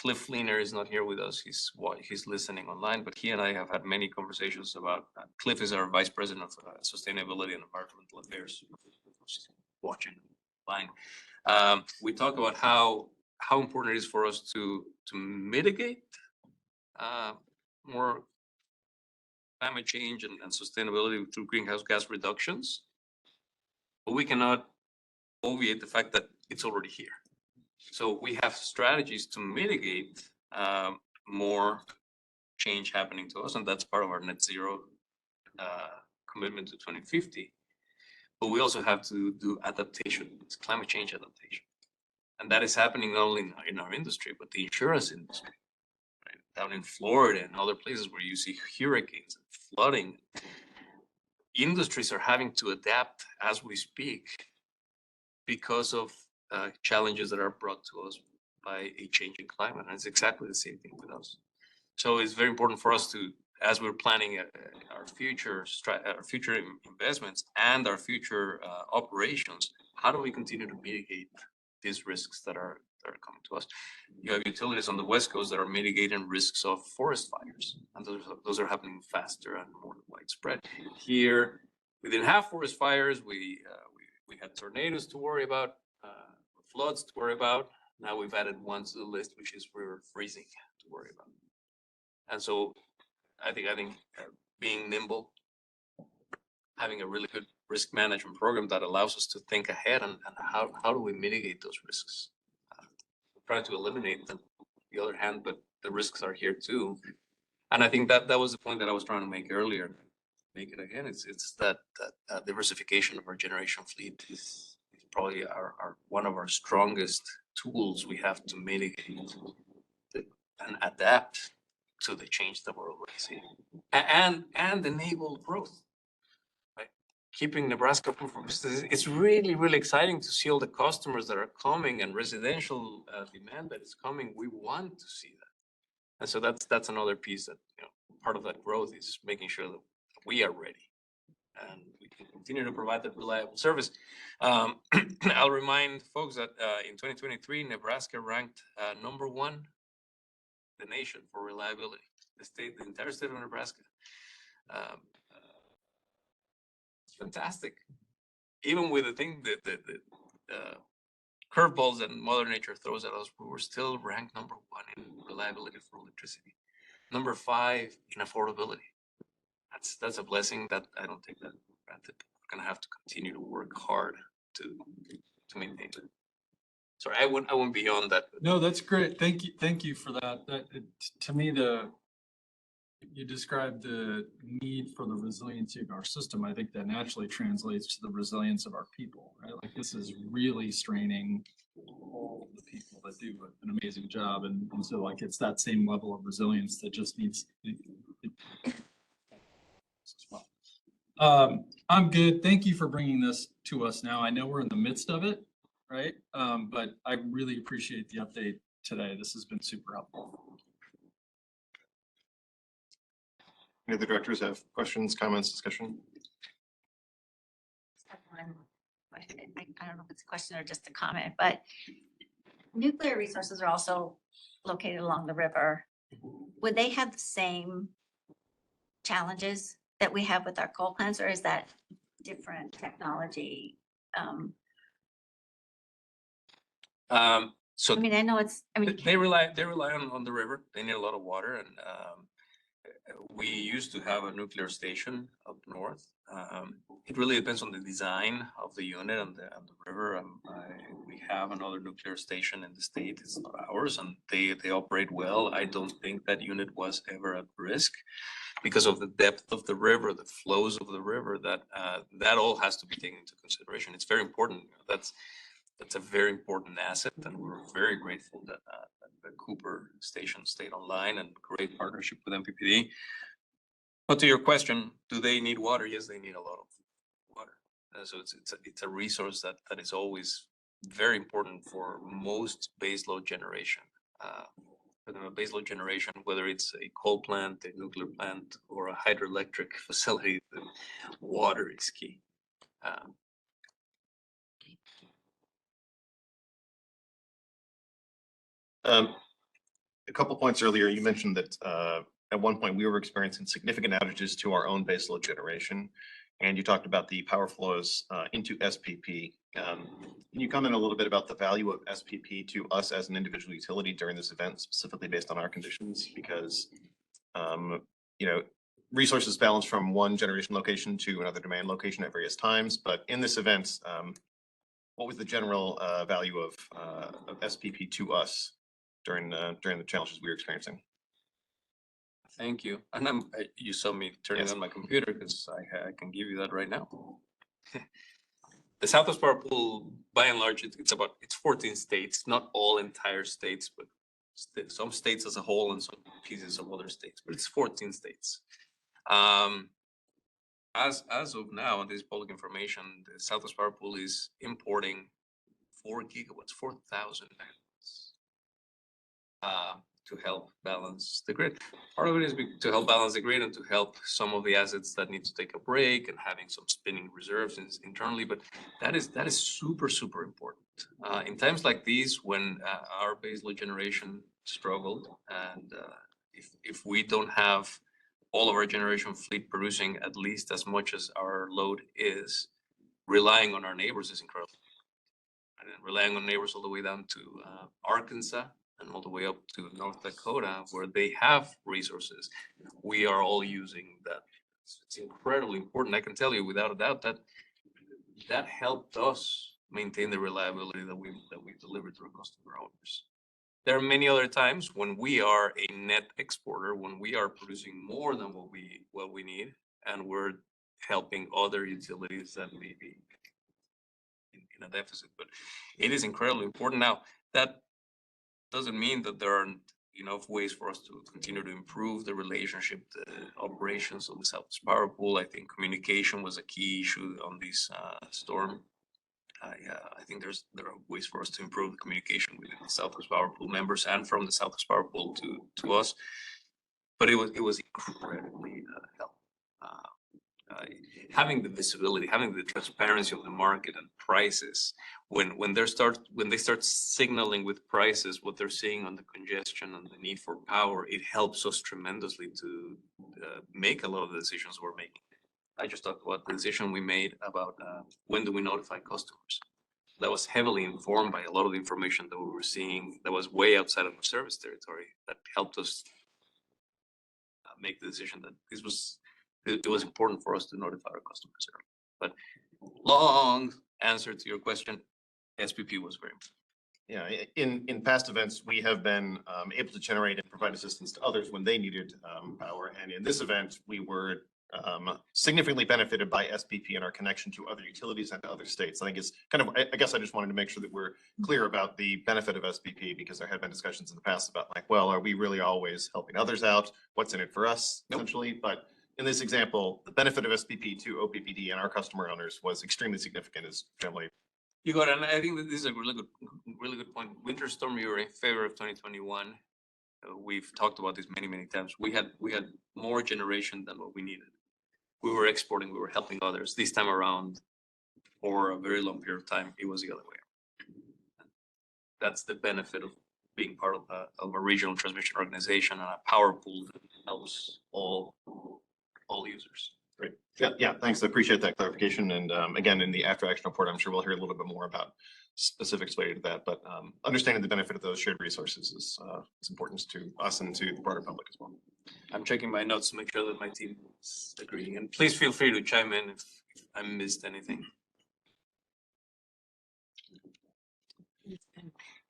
Speaker 3: Cliff Fleener is not here with us. He's listening online, but he and I have had many conversations about. Cliff is our Vice President of Sustainability and Environmental Affairs. Watching, fine. We talk about how important it is for us to mitigate more climate change and sustainability through greenhouse gas reductions, but we cannot obviate the fact that it's already here. So we have strategies to mitigate more change happening to us, and that's part of our net zero commitment to 2050. But we also have to do adaptation. It's climate change adaptation. And that is happening not only in our industry, but the insurance industry. Right? Down in Florida and other places where you see hurricanes and flooding, industries are having to adapt as we speak because of challenges that are brought to us by a changing climate. And it's exactly the same thing with us. So it's very important for us to, as we're planning our future investments and our future operations, how do we continue to mitigate these risks that are coming to us? You have utilities on the West Coast that are mitigating risks of forest fires, and those are happening faster and more widespread. Here, we didn't have forest fires. We had tornadoes to worry about, floods to worry about. Now we've added one to the list, which is river freezing to worry about. And so I think being nimble, having a really good risk management program that allows us to think ahead and how do we mitigate those risks? Trying to eliminate them, on the other hand, but the risks are here too. And I think that was the point that I was trying to make earlier. Make it again. It's that diversification of our generation fleet is probably one of our strongest tools we have to mitigate and adapt to the change that we're already seeing, and enable growth. Right? Keeping Nebraska open for business. It's really, really exciting to see all the customers that are coming and residential demand that is coming. We want to see that, and so that's another piece that, part of that growth is making sure that we are ready and we can continue to provide that reliable service. I'll remind folks that in 2023, Nebraska ranked number 1 the nation for reliability. The entire state of Nebraska. It's fantastic. Even with the thing that curveballs that Mother Nature throws at us, we were still ranked number 1 in reliability for electricity, number 5 in affordability. That's a blessing that I don't take that for granted. We're gonna have to continue to work hard to maintain it. Sorry, I went beyond that.
Speaker 11: No, that's great. Thank you for that. To me, you described the need for the resiliency of our system. I think that naturally translates to the resilience of our people, right? Like this is really straining all the people that do an amazing job. And so like it's that same level of resilience that just needs as well. I'm good. Thank you for bringing this to us now. I know we're in the midst of it, right? But I really appreciate the update today. This has been super helpful.
Speaker 2: Any of the directors have questions, comments, discussion?
Speaker 14: I don't know if it's a question or just a comment, but nuclear resources are also located along the river. Would they have the same challenges that we have with our coal plants, or is that different technology?
Speaker 3: So
Speaker 14: I mean, I know it's,
Speaker 3: they rely on the river. They need a lot of water, and we used to have a nuclear station up north. It really depends on the design of the unit and the river. We have another nuclear station in the state. It's not ours, and they operate well. I don't think that unit was ever at risk because of the depth of the river, the flows of the river. That all has to be taken into consideration. It's very important. That's a very important asset, and we're very grateful that the Cooper station stayed online and great partnership with MPPD. But to your question, do they need water? Yes, they need a lot of water. So it's a resource that is always very important for most baseload generation. Baseload generation, whether it's a coal plant, a nuclear plant, or a hydroelectric facility, water is key.
Speaker 2: A couple points earlier, you mentioned that at one point we were experiencing significant outages to our own baseload generation, and you talked about the power flows into SPP. Can you comment a little bit about the value of SPP to us as an individual utility during this event, specifically based on our conditions? Because resources balance from one generation location to another demand location at various times, but in this event, what was the general value of SPP to us during the challenges we were experiencing?
Speaker 3: Thank you. And you saw me turning on my computer because I can give you that right now. The Southwest Power Pool, by and large, it's 14 states, not all entire states, but some states as a whole and some pieces of other states, but it's 14 states. As of now, and this is public information, the Southwest Power Pool is importing 4 gigawatts, 4,000 megawatts to help balance the grid. Part of it is to help balance the grid and to help some of the assets that need to take a break and having some spinning reserves internally. But that is super, super important. In times like these, when our baseload generation struggled, and if we don't have all of our generation fleet producing at least as much as our load is, relying on our neighbors is incredible. And then relying on neighbors all the way down to Arkansas and all the way up to North Dakota, where they have resources. We are all using that. It's incredibly important. I can tell you without a doubt that helped us maintain the reliability that we delivered to our customer owners. There are many other times when we are a net exporter, when we are producing more than what we need, and we're helping other utilities that may be in a deficit. But it is incredibly important. Now, that doesn't mean that there aren't enough ways for us to continue to improve the relationship, the operations of the Southwest Power Pool. I think communication was a key issue on this storm. I think there are ways for us to improve the communication with the Southwest Power Pool members and from the Southwest Power Pool to us. But it was incredibly helpful. Having the visibility, having the transparency of the market and prices, when they start signaling with prices what they're seeing on the congestion and the need for power, it helps us tremendously to make a lot of the decisions we're making. I just talked about the decision we made about when do we notify customers. That was heavily informed by a lot of the information that we were seeing that was way outside of our service territory that helped us make the decision that it was important for us to notify our customers early. But long answer to your question, SPP was very important.
Speaker 2: Yeah, in past events, we have been able to generate and provide assistance to others when they needed power. And in this event, we were significantly benefited by SPP and our connection to other utilities and to other states. I think it's I guess I just wanted to make sure that we're clear about the benefit of SPP, because there have been discussions in the past about well, are we really always helping others out? What's in it for us, essentially? But in this example, the benefit of SPP to OPPD and our customer owners was extremely significant, as generally.
Speaker 3: You got it. And I think that this is a really good point. Winter storm, you were in favor of 2021. We've talked about this many times. We had more generation than what we needed. We were exporting, we were helping others. This time around, for a very long period of time, it was the other way. That's the benefit of being part of a regional transmission organization and a power pool that helps all users.
Speaker 2: Great. Yeah, thanks. I appreciate that clarification. And again, in the after action report, I'm sure we'll hear a little bit more about specifics related to that. But understanding the benefit of those shared resources is important to us and to the broader public as well.
Speaker 3: I'm checking my notes to make sure that my team is agreeing, and please feel free to chime in if I missed anything.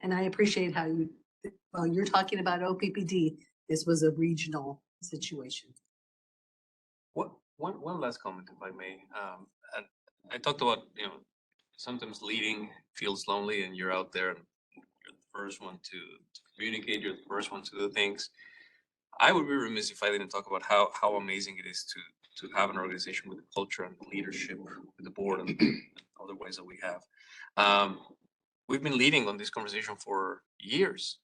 Speaker 16: And I appreciate how you, well, you're talking about OPPD. This was a regional situation.
Speaker 3: One last comment, if I may. And I talked about, sometimes leading feels lonely and you're out there and you're the first one to communicate, you're the first one to do things. I would be remiss if I didn't talk about how amazing it is to have an organization with the culture and leadership with the board and other ways that we have. We've been leading on this conversation for years.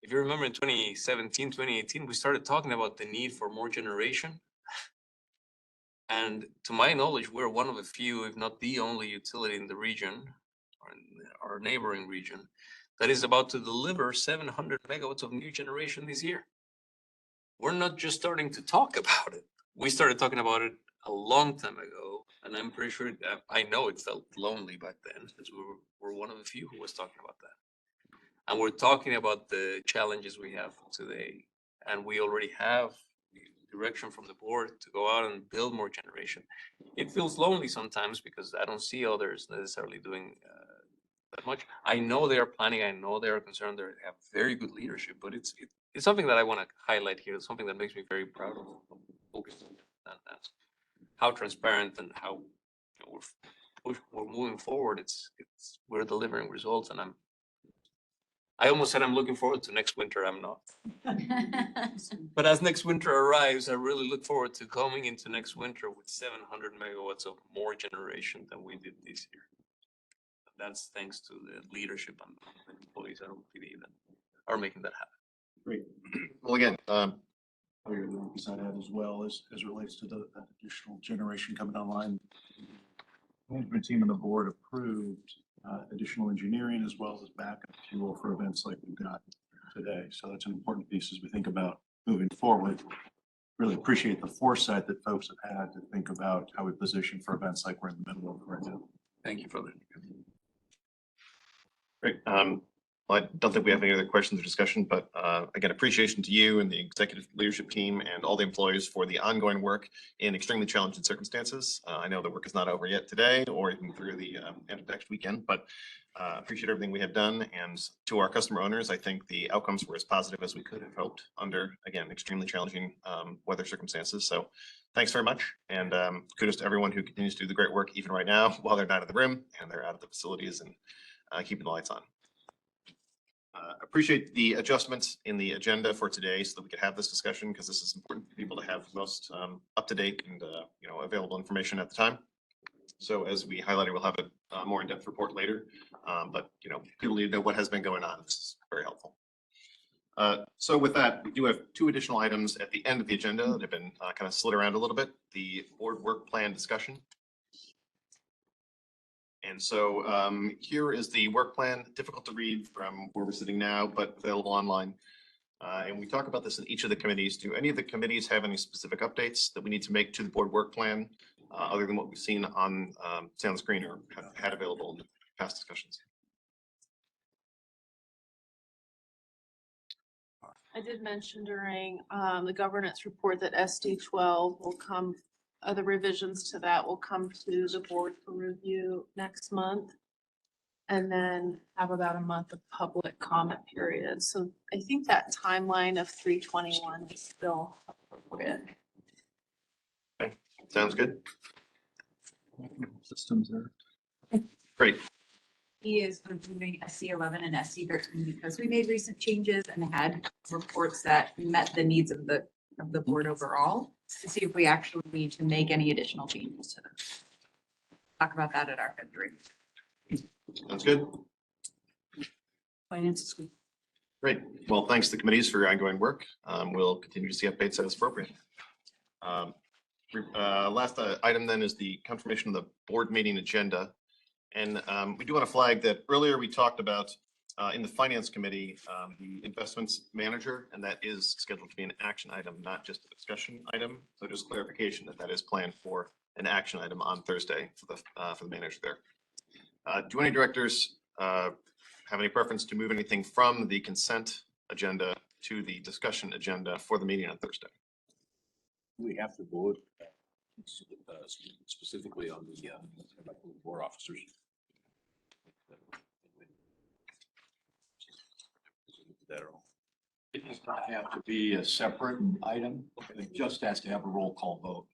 Speaker 3: If you remember in 2017, 2018, we started talking about the need for more generation. And to my knowledge, we're one of the few, if not the only utility in the region or in our neighboring region that is about to deliver 700 megawatts of new generation this year. We're not just starting to talk about it. We started talking about it a long time ago, and I'm pretty sure I know it felt lonely back then because we were one of the few who was talking about that. And we're talking about the challenges we have today, and we already have direction from the board to go out and build more generation. It feels lonely sometimes because I don't see others necessarily doing that much. I know they are planning. I know they are concerned. They have very good leadership, but it's something that I want to highlight here. It's something that makes me very proud of focusing on that. How transparent and how we're moving forward. We're delivering results, and I almost said I'm looking forward to next winter. I'm not. But as next winter arrives, I really look forward to coming into next winter with 700 megawatts of more generation than we did this year. That's thanks to the leadership and the employees at OPPD that are making that happen.
Speaker 8: Great.
Speaker 2: Well, again,
Speaker 8: Other things I'd add as well as it relates to that additional generation coming online. Management team and the board approved additional engineering as well as backup fuel for events like we've got today. So that's an important piece as we think about moving forward. Really appreciate the foresight that folks have had to think about how we position for events like we're in the middle of right now.
Speaker 3: Thank you for that.
Speaker 2: great. Well, I don't think we have any other questions or discussion, but again, appreciation to you and the executive leadership team and all the employees for the ongoing work in extremely challenging circumstances. I know the work is not over yet today or even through the end of next weekend, but appreciate everything we have done. And to our customer owners, I think the outcomes were as positive as we could have hoped under, again, extremely challenging weather circumstances. So thanks very much. And kudos to everyone who continues to do the great work even right now while they're not in the room and they're out of the facilities and keeping the lights on. Appreciate the adjustments in the agenda for today so that we could have this discussion because this is important for people to have the most up-to-date and available information at the time. So as we highlighted, we'll have a more in-depth report later, but people need to know what has been going on. This is very helpful. So with that, we do have two additional items at the end of the agenda that have been kind of slid around a little bit. The board work plan discussion. And so here is the work plan, difficult to read from where we're sitting now, but available online. And we talk about this in each of the committees. Do any of the committees have any specific updates that we need to make to the board work plan other than what we've seen on say on the screen or have had available in past discussions?
Speaker 1: I did mention during the governance report that SD 12 will come. The revisions to that will come to the board for review next month. And then have about a month of public comment period. So I think that timeline of 3/21 is still appropriate.
Speaker 2: Okay, sounds good.
Speaker 11: Systems are.
Speaker 2: Great.
Speaker 12: He is reviewing SC 11 and SC 13 because we made recent changes and had reports that met the needs of the board overall to see if we actually need to make any additional changes to them. Talk about that at our February.
Speaker 2: Sounds good.
Speaker 16: Finance is good.
Speaker 2: Great. Well, thanks to the committees for your ongoing work. We'll continue to see updates as appropriate. Last item then is the confirmation of the board meeting agenda. And we do want to flag that earlier we talked about in the finance committee, the investments manager, and that is scheduled to be an action item, not just a discussion item. So just clarification that is planned for an action item on Thursday for the manager there. Do any directors have any preference to move anything from the consent agenda to the discussion agenda for the meeting on Thursday.
Speaker 5: We have to vote specifically on the board officers. That are all.
Speaker 8: It does not have to be a separate item. It just has to have a roll call vote.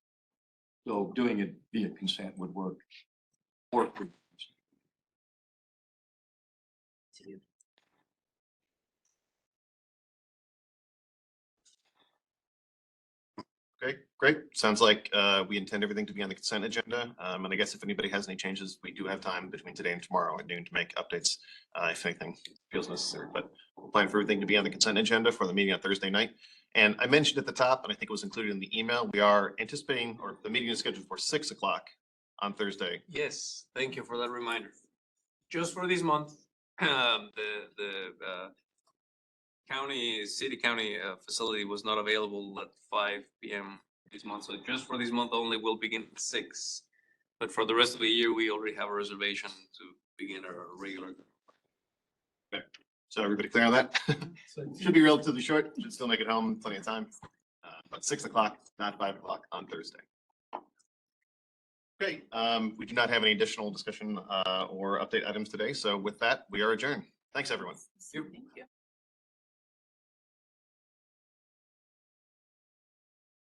Speaker 8: So doing it via consent would work.
Speaker 2: Okay, great. Sounds like we intend everything to be on the consent agenda. And I guess if anybody has any changes, we do have time between today and tomorrow at noon to make updates if anything feels necessary. But we'll plan for everything to be on the consent agenda for the meeting on Thursday night. And I mentioned at the top, and I think it was included in the email, we are anticipating, or the meeting is scheduled for 6 o'clock on Thursday.
Speaker 3: Yes, thank you for that reminder. Just for this month, the city county facility was not available at 5 p.m. this month. So just for this month only, we'll begin at 6. But for the rest of the year, we already have a reservation to begin our regular.
Speaker 2: Okay. So everybody clear on that? Should be relatively short. Should still make it home plenty of time. But 6 o'clock, not 5 o'clock on Thursday. Great. We do not have any additional discussion or update items today. So with that, we are adjourned. Thanks, everyone.
Speaker 3: Thank you.